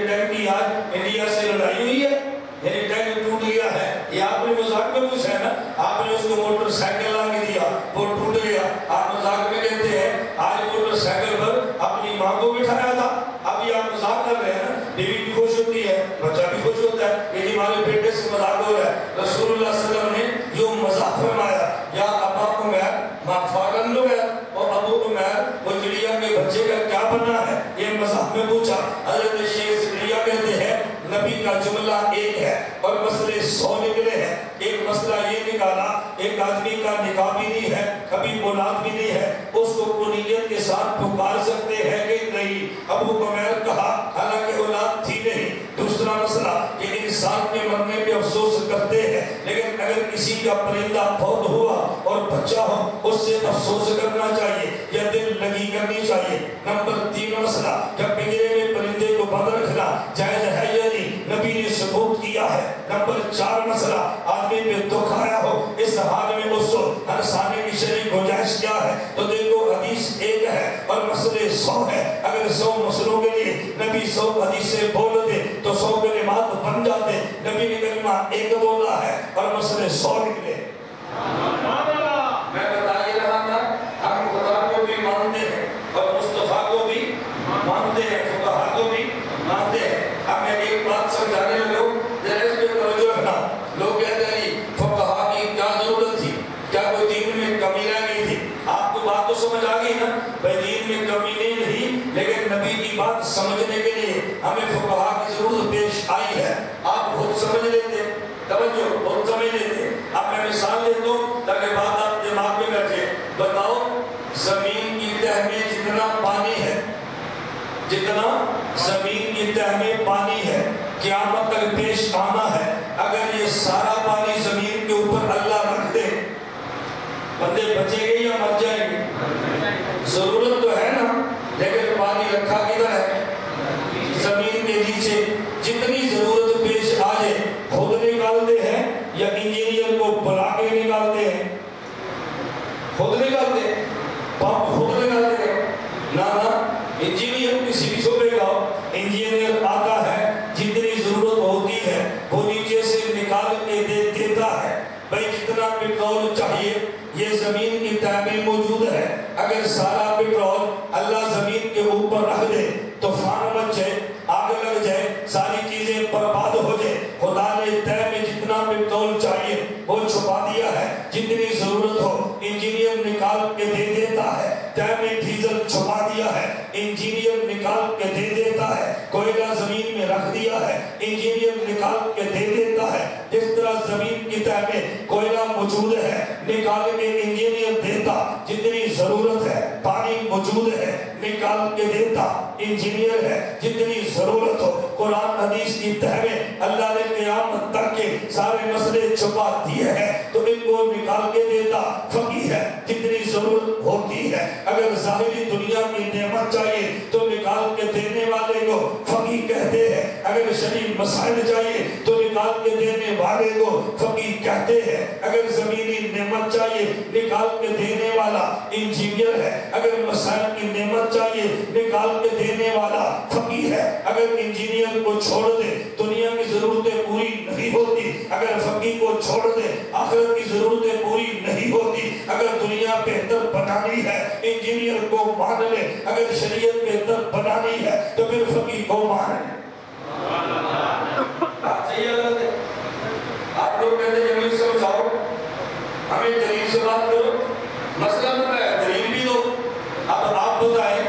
ٹینک کی آج انڈیا سے لڑائی ہوئی ہے، یعنی ٹینک ٹوٹ گیا ہے، یہ آپ نے مذاق میں پوچھا ہے نا، آپ نے اس کو موٹر سائیکل لا کے دیا، وہ ٹوٹ گیا، آپ مذاق میں کہتے ہیں آج موٹر سائیکل پر اپنی ماں کو بٹھایا تھا، اب یہ آپ مذاق کر رہے ہیں نا، بیوی بھی خوش ہوتی ہے، بچہ بھی خوش ہوتا ہے کہ جی ہمارے بیٹے سے مذاق ہو رہا ہے۔ رسول اللہ صلی اللہ علیہ وسلم نے جو مذاق فرمایا، یا ابا عمیر ما فعل النغیر، اور ابو عمیر وہ چڑیا کے بچے کا کیا بنا ہے، یہ مذاق میں پوچھا۔ حضرت شیخ زکریا کہتے ہیں نبی کا جملہ ایک ہے اور مسئلے 100 نکلے ہیں۔ ایک مسئلہ یہ نکالا، ایک آدمی کا نکاح بھی نہیں ہے، کبھی اولاد بھی نہیں ہے، اس کو کنیت کے ساتھ پکار سکتے ہیں کہ نہیں؟ ابو عمیر کہا حالانکہ اولاد تھی نہیں۔ دوسرا مسئلہ کہ انسان کے مرنے پہ افسوس کرتے ہیں، لیکن اگر کسی کا پرندہ فوت ہوا اور بچہ ہو اس سے افسوس کرنا چاہیے یا دل لگی کرنی چاہیے۔ نمبر 3 مسئلہ جب پنجرے میں پرندے کو بند رکھنا جائز ہے یا نہیں، نبی نے ثبوت کیا ہے۔ نمبر 4 مسئلہ آدمی پہ دکھ آیا ہو، اس حال میں اس کو ہنسانے کی شرعی گنجائش کیا ہے؟ تو دیکھو حدیث ایک ہے اور مسئلے 100 ہے۔ اگر 100 مسئلوں کے لیے نبی 100 حدیثیں بول دے تو 100 کلمات بن جاتے۔ نبی نے کلمہ ایک بولا ہے اور مسئلے 100 نکلے۔ میں بتا ہی رہا تھا ہم خدا کو بھی مانتے ہیں اور مصطفیٰ کو بھی مانتے ہیں، فقہا کو بھی مانتے ہیں۔ اب میں ایک بات سمجھانے لگا ہوں، ذرا اس پہ توجہ رکھنا۔ لوگ کہتے ہیں فقہا کی کیا ضرورت تھی، کیا کوئی دین میں کمی رہ گئی تھی؟ آپ کو بات تو سمجھ آ گئی نا، بھائی دین میں کمی نہیں رہی، لیکن نبی کی بات سمجھنے کے لیے ہمیں فقہا کی ضرورت پیش آئی ہے۔ آپ خود سمجھ لیتے، توجہ خود سمجھ لیتے۔ اب میں مثال دیتا ہوں تاکہ بات آپ دماغ میں بیٹھے۔ بتاؤ زمین کی تہ میں جتنا پانی ہے، جتنا زمین کی تہ میں پانی ہے، قیامت تک پیش آنا ہے، اگر یہ سارا پانی زمین کے اوپر اللہ رکھ دے، بندے بچیں گے یا مر جائیں گے؟ ضرورت تو ہے نا، لیکن پانی رکھا کدھر ہے؟ زمین کے نیچے۔ جتنی ضرورت پیش آ جائے خود نکالتے ہیں یا انجینئر کو بلا کے نکالتے ہیں؟ خود نکالتے ہیں، پمپ خود نکالتے ہیں؟ نا انجینئر کسی بھی صوبے کا انجینئر آتا ہے، جتنی ضرورت ہوتی ہے وہ نیچے سے نکال کے دیتا ہے۔ بھائی جتنا پیٹرول چاہیے یہ زمین کی تہ میں موجود ہے، اگر سارا پیٹرول اللہ زمین کے اوپر رکھ دے طوفان مچ جائے، آگ لگ جائے، ساری چیزیں برباد ہو جائے، خدا نے تہ میں جتنا پیٹرول چاہیے وہ چھپا دیا ہے، جتنی ضرورت ہو انجینئر نکال کے دے دیتا ہے۔ تہ میں ڈیزل چھپا دیا ہے، انجینئر نکال کے دے دیتا ہے۔ کوئلہ زمین میں رکھ دیا ہے، انجینئر نکال کے دے دیتا ہے۔ جس طرح زمین کی تہ میں کوئلہ موجود ہے، نکال کے انجینئر دیتا، جتنی ضرورت ہے پانی موجود ہے، نکال کے دیتا انجینئر ہے، جتنی ضرورت ہو۔ قرآن حدیث کی تہ میں اللہ نے قیامت تک کے سارے مسئلے چھپا دیے ہیں تو ان کو نکال کے دیتا فقی ہے، جتنی ضرورت ہوتی ہے۔ اگر ظاہری دنیا کی نعمت چاہیے تو نکال کے دینے والے کو فقی کہتے ہیں، اگر شرعی مسائل چاہیے تو نکال کے دینے والے کو فقی کہتے ہیں۔ اگر زمینی نعمت چاہیے نکال کے دینے والا انجینئر ہے، اگر مسائل کی نعمت چاہیے نکال کے دینے والا فقی ہے۔ اگر انجینئر کو چھوڑ دے دنیا کی ضرورتیں پوری نہیں ہوتی، اگر فقی کو چھوڑ دے آخرت کی ضرورتیں پوری نہیں ہوتی۔ اگر دنیا بہتر بنانی ہے انجینئر کو مان لے، اگر شریعت بہتر بنانی ہے تو پھر فقیہ کو مان لے۔ بات صحیح ہے غلط ہے؟ آپ لوگ کہتے ہیں جب سمجھاؤ ہمیں دلیل سے بات کرو، مسئلہ بتایا دلیل بھی دو۔ اب آپ بتائیں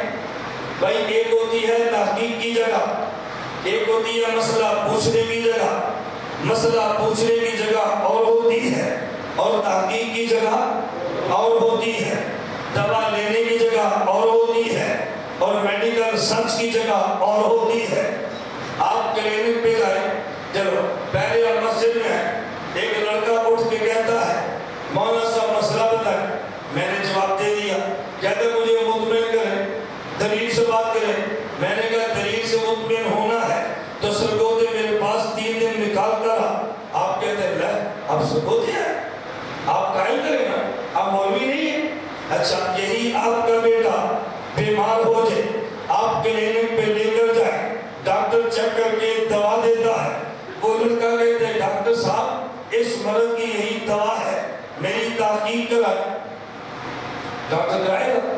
بھائی، ایک ہوتی ہے تحقیق کی جگہ، ایک ہوتی ہے مسئلہ پوچھنے کی جگہ۔ مسئلہ پوچھنے کی جگہ اور ہوتی ہے اور تحقیق کی جگہ اور ہوتی ہے، دوا لینے کی جگہ اور ہوتی ہے اور میڈیکل سرچ کی جگہ اور ہوتی ہے۔ آپ کلینک پہ جائیں، چلو پہلے آپ مسجد میں ہیں، ایک لڑکا اٹھ کے کہتا ہے مولانا صاحب مسئلہ بتائیں، میں نے جواب دے دیا، کہتا مجھے مطمئن کریں، دلیل سے بات کریں۔ میں نے کہا دلیل سے مطمئن ہونا ہے تو سرگوتے میرے پاس 3 دن نکال کر آپ کہتے ہیں لے اب سرگوتے ہیں، آپ قائم کریں نا، آپ مولوی نہیں ہیں۔ اچھا یہی آپ کا بیٹا بیمار ہو جائے، آپ کلینک پہ لے کر جائیں، ڈاکٹر چیک کر کے دوا دیتا ہے، وہ لڑکا کہتے ہیں ڈاکٹر صاحب اس مرض کی یہی دوا ہے، میری تحقیق کرائے، ڈاکٹر کرائے گا؟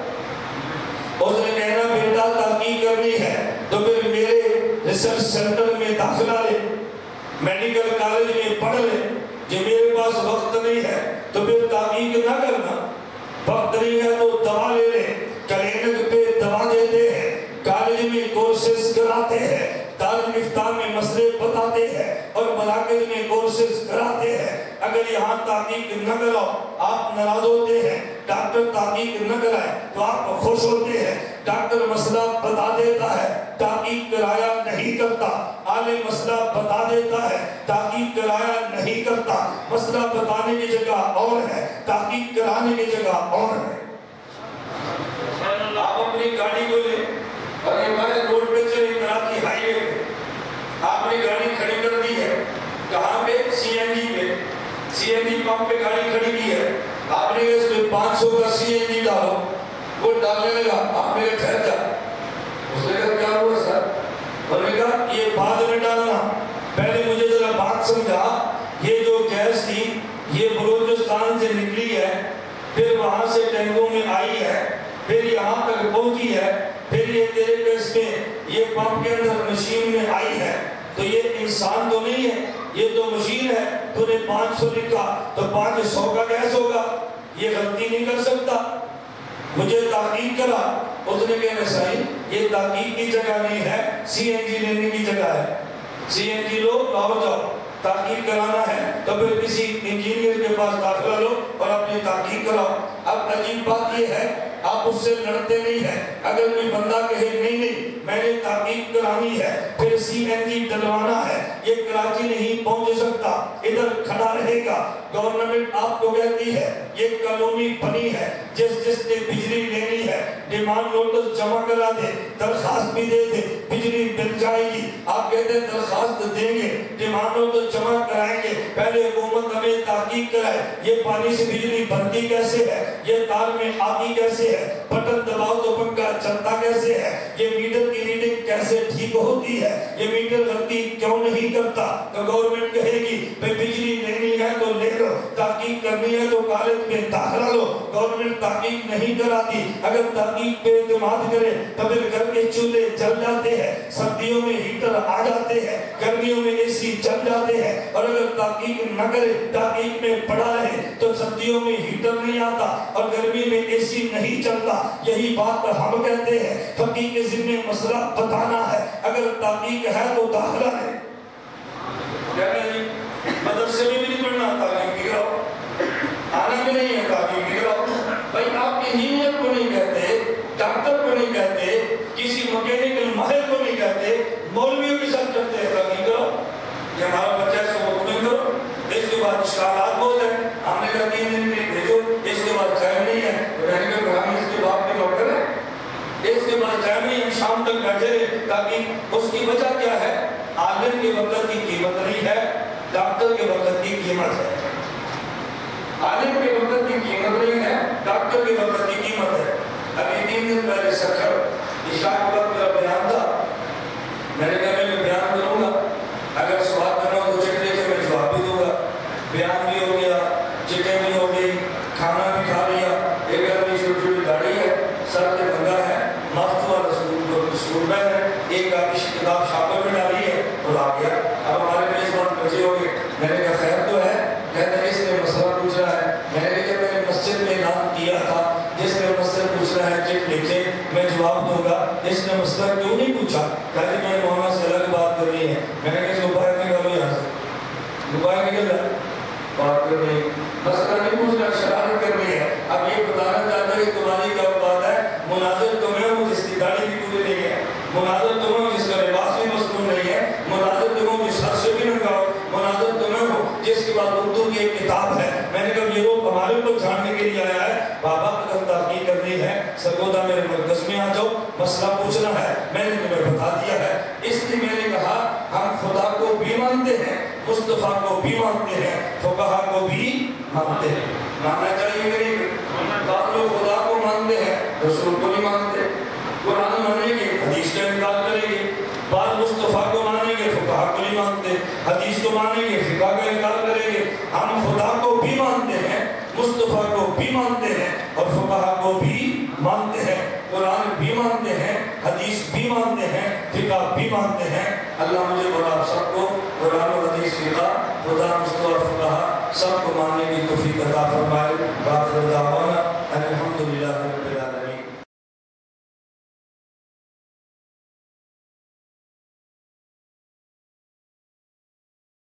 اس نے کہنا بیٹا تحقیق کرنی ہے تو پھر میرے ریسرچ سینٹر میں داخلہ لے، میڈیکل کالج میں پڑھ لے۔ جو میرے پاس وقت نہیں ہے تو پھر تحقیق نہ کرنا، وقت نہیں ہے تو دوا لے لے۔ کلینک پہ دوا دیتے ہیں، کالج میں کورسز کراتے ہیں، دارالمفتاح میں مسئلے بتاتے ہیں اور مراکز میں کورسز کراتے ہیں۔ اگر یہاں تحقیق نہ کراؤ آپ ناراض ہوتے ہیں، ڈاکٹر تحقیق نہ کرائے تو آپ خوش ہوتے ہیں۔ ڈاکٹر مسئلہ بتا دیتا ہے، تحقیق کرایا نہیں کرتا، عالم مسئلہ بتا دیتا ہے، تحقیق کرایا نہیں کرتا۔ مسئلہ بتانے کی جگہ اور ہے، تحقیق کرانے کی جگہ اور ہے۔ آپ اپنی گاڑی کو لیں اور ہمارے روڈ پہ چلے کراچی ہائی وے پہ، آپ نے گاڑی کھڑی کر دی ہے، کہاں پہ؟ سی این جی پہ، سی این جی پمپ پہ گاڑی کھڑی کی ہے، آپ نے اس میں 500 کا سی این جی ڈالو، وہ ڈالنے لگا، آپ نے کہا ٹھہر جا، اس نے کہا کیا ہوا سر؟ انہوں نے کہا یہ بعد میں ڈالنا، پہلے مجھے ذرا بات سمجھا، یہ جو گیس تھی یہ بلوچستان سے نکلی ہے، پھر وہاں سے ٹینکوں میں آئی ہے، پھر یہاں تک پہنچی ہے، پھر یہ تیرے گیس میں یہ پمپ کے اندر مشین میں آئی ہے، تو یہ انسان تو نہیں ہے، یہ تو مشین ہے، تو نے 500 لکھا تو 500 کا گیس ہوگا، یہ غلطی نہیں کر سکتا، مجھے تحقیق کرا۔ اس نے کہا صحیح یہ تحقیق کی جگہ نہیں ہے، سی این جی لینے کی جگہ ہے، سی این جی لو لاؤ جاؤ، تحقیق کرانا ہے تو پھر کسی انجینئر کے پاس داخلہ لو اور اپنی تحقیق کراؤ۔ اب عجیب بات یہ ہے آپ اس سے لڑتے نہیں ہیں، اگر کوئی بندہ کہے نہیں میں نے تحقیق کرانی ہے، پھر سی این جی ڈلوانا ہے، یہ کراچی نہیں پہنچ سکتا، ادھر کھڑا رہے گا، گورنمنٹ آپ کو کہتی ہے یہ کالونی بنی ہے، جس نے بجلی لینی ہے ڈیمانڈ نوٹس جمع کرا دے، درخواست بھی دے دے، بجلی مل جائے گی۔ آپ کہتے ہیں درخواست دیں گے، ڈیمانڈ نوٹس جمع کرائیں گے، پہلے حکومت ہمیں تحقیق کرائے یہ پانی سے بجلی بنتی کیسے ہے، یہ تار میں آتی کیسے ہے، بٹن دباؤ تو پنکھا چلتا کیسے ہے، یہ میٹر کی ریڈنگ کیسے ٹھیک ہوتی ہے، یہ میٹر غلطی کیوں نہیں کرتا؟ تو گورنمنٹ کہے گی بجلی لینی ہے تو لے لو، تحقیق کرنی ہے تو کالج میں داخلہ لو۔ گورنمنٹ تحقیق نہیں کراتی، اگر تحقیق پہ اعتماد کرے تو پھر گھر کے چولہے جل جاتے ہیں، سردیوں میں ہیٹر آ جاتے ہیں، گرمیوں میں اے سی چل جاتے ہیں، اور اگر تحقیق نہ کرے تحقیق میں پڑا رہے تو سردیوں میں ہیٹر نہیں آتا اور گرمی میں اے سی نہیں چلتا۔ یہی بات ہم کہتے ہیں فقیہ کے ذمہ مسئلہ بتانا ہے، اگر تحقیق ہے تو داخلہ ہے۔ مدرسے میں بھی نہیں پڑھنا، تحقیق بھی کراؤ، آنا بھی نہیں ہے تحقیق بھی کراؤ۔ بھائی آپ انجینئر کو نہیں کہتے، ڈاکٹر کو نہیں کہتے، کسی مکینیکل ماہر کو نہیں کہتے، مولویوں کے ساتھ کرتے ہیں تحقیق کرو، یہ ہمارا بچہ ہے سو مطمئن کرو۔ اس کے بعد اشکالات بہت ہیں، ہم نے کہا 3 دن میں بھیجو، اس کے بعد ٹائم نہیں ہے، میں نے کہا ہم اس کے باپ کے ڈاکٹر ہیں، اس کے بعد ٹائم نہیں، ہم شام تک بیٹھے رہے تاکہ اس کی وجہ کیا ہے؟ عالم کے وقت کی قیمت نہیں ہے، ڈاکٹر کے وقت کی قیمت ہے۔ عالم کے وقت کی قیمت نہیں ہے، ڈاکٹر کے وقت کی قیمت ہے۔ ابھی 3 دن پہلے سکھر عشاء کے وقت میرا بیان تھا، میں نے کہا میں بیان کروں گا، اگر سوال کرنا ہو تو چٹے سے میں جواب بھی دوں گا۔ بیان بھی ہو گیا، چٹیں بھی ہو گئی، کھانا بھی کھا لیا، جواب دوں گا اس نے مسئلہ کیوں نہیں پوچھا؟ کہا کہ میں مولانا سے الگ بات کرنی ہے. میں نے کہا اس کو باہر نکالو یہاں سے. باہر نکل رہا بات کر رہی مسئلہ نہیں پوچھنا شرارت کر رہی ہے. اب یہ بتانا چاہتا ہے کہ تمہاری کیا بات ہے. مناظر تمہیں ہوں جس کی داڑھی بھی پوری نہیں ہے. مناظر تمہیں ہوں جس کا لباس بھی مصنوع نہیں ہے. مناظر تمہیں ہوں جس سر سے بھی ننگا ہو. مناظر تمہیں ہوں جس کے بعد اردو کی ایک کتاب ہے. میں نے کہا یہ لوگ ہمارے کو جاننے کے لیے آیا ہے. بابا اگر تحقیق کرنی ہے سرگودا میرے مرکز میں آ جاؤ, مسئلہ پوچھنا ہے, میں نے تمہیں بتا دیا ہے. اس لیے میں نے کہا ہم خدا کو بھی مانتے ہیں, مصطفیٰ کو بھی مانتے ہیں, فقہا کو بھی مانتے ہیں. ماننا چاہیے کہ نہیں؟ بعض لوگ خدا کو مانتے ہیں رسول کو نہیں مانتے. قرآن مانیں گے حدیث کا انکار کریں گے. بعض مصطفیٰ کو مانیں گے فقہا کو نہیں مانتے. حدیث کو مانیں گے فقہ کا انکار کریں گے. ہم خدا کو بھی مانتے ہیں, مصطفیٰ کو بھی مانتے ہیں اور فقہا کو بھی مانتے ہیں. قرآن بھی مانتے ہیں, حدیث بھی مانتے ہیں, فقہ بھی مانتے ہیں. اللہ مجھے اور آپ سب کو قرآن و حدیث, فقہ, خدا, مصطفیٰ اور فقہا سب کو ماننے کی توفیق عطا فرمائے.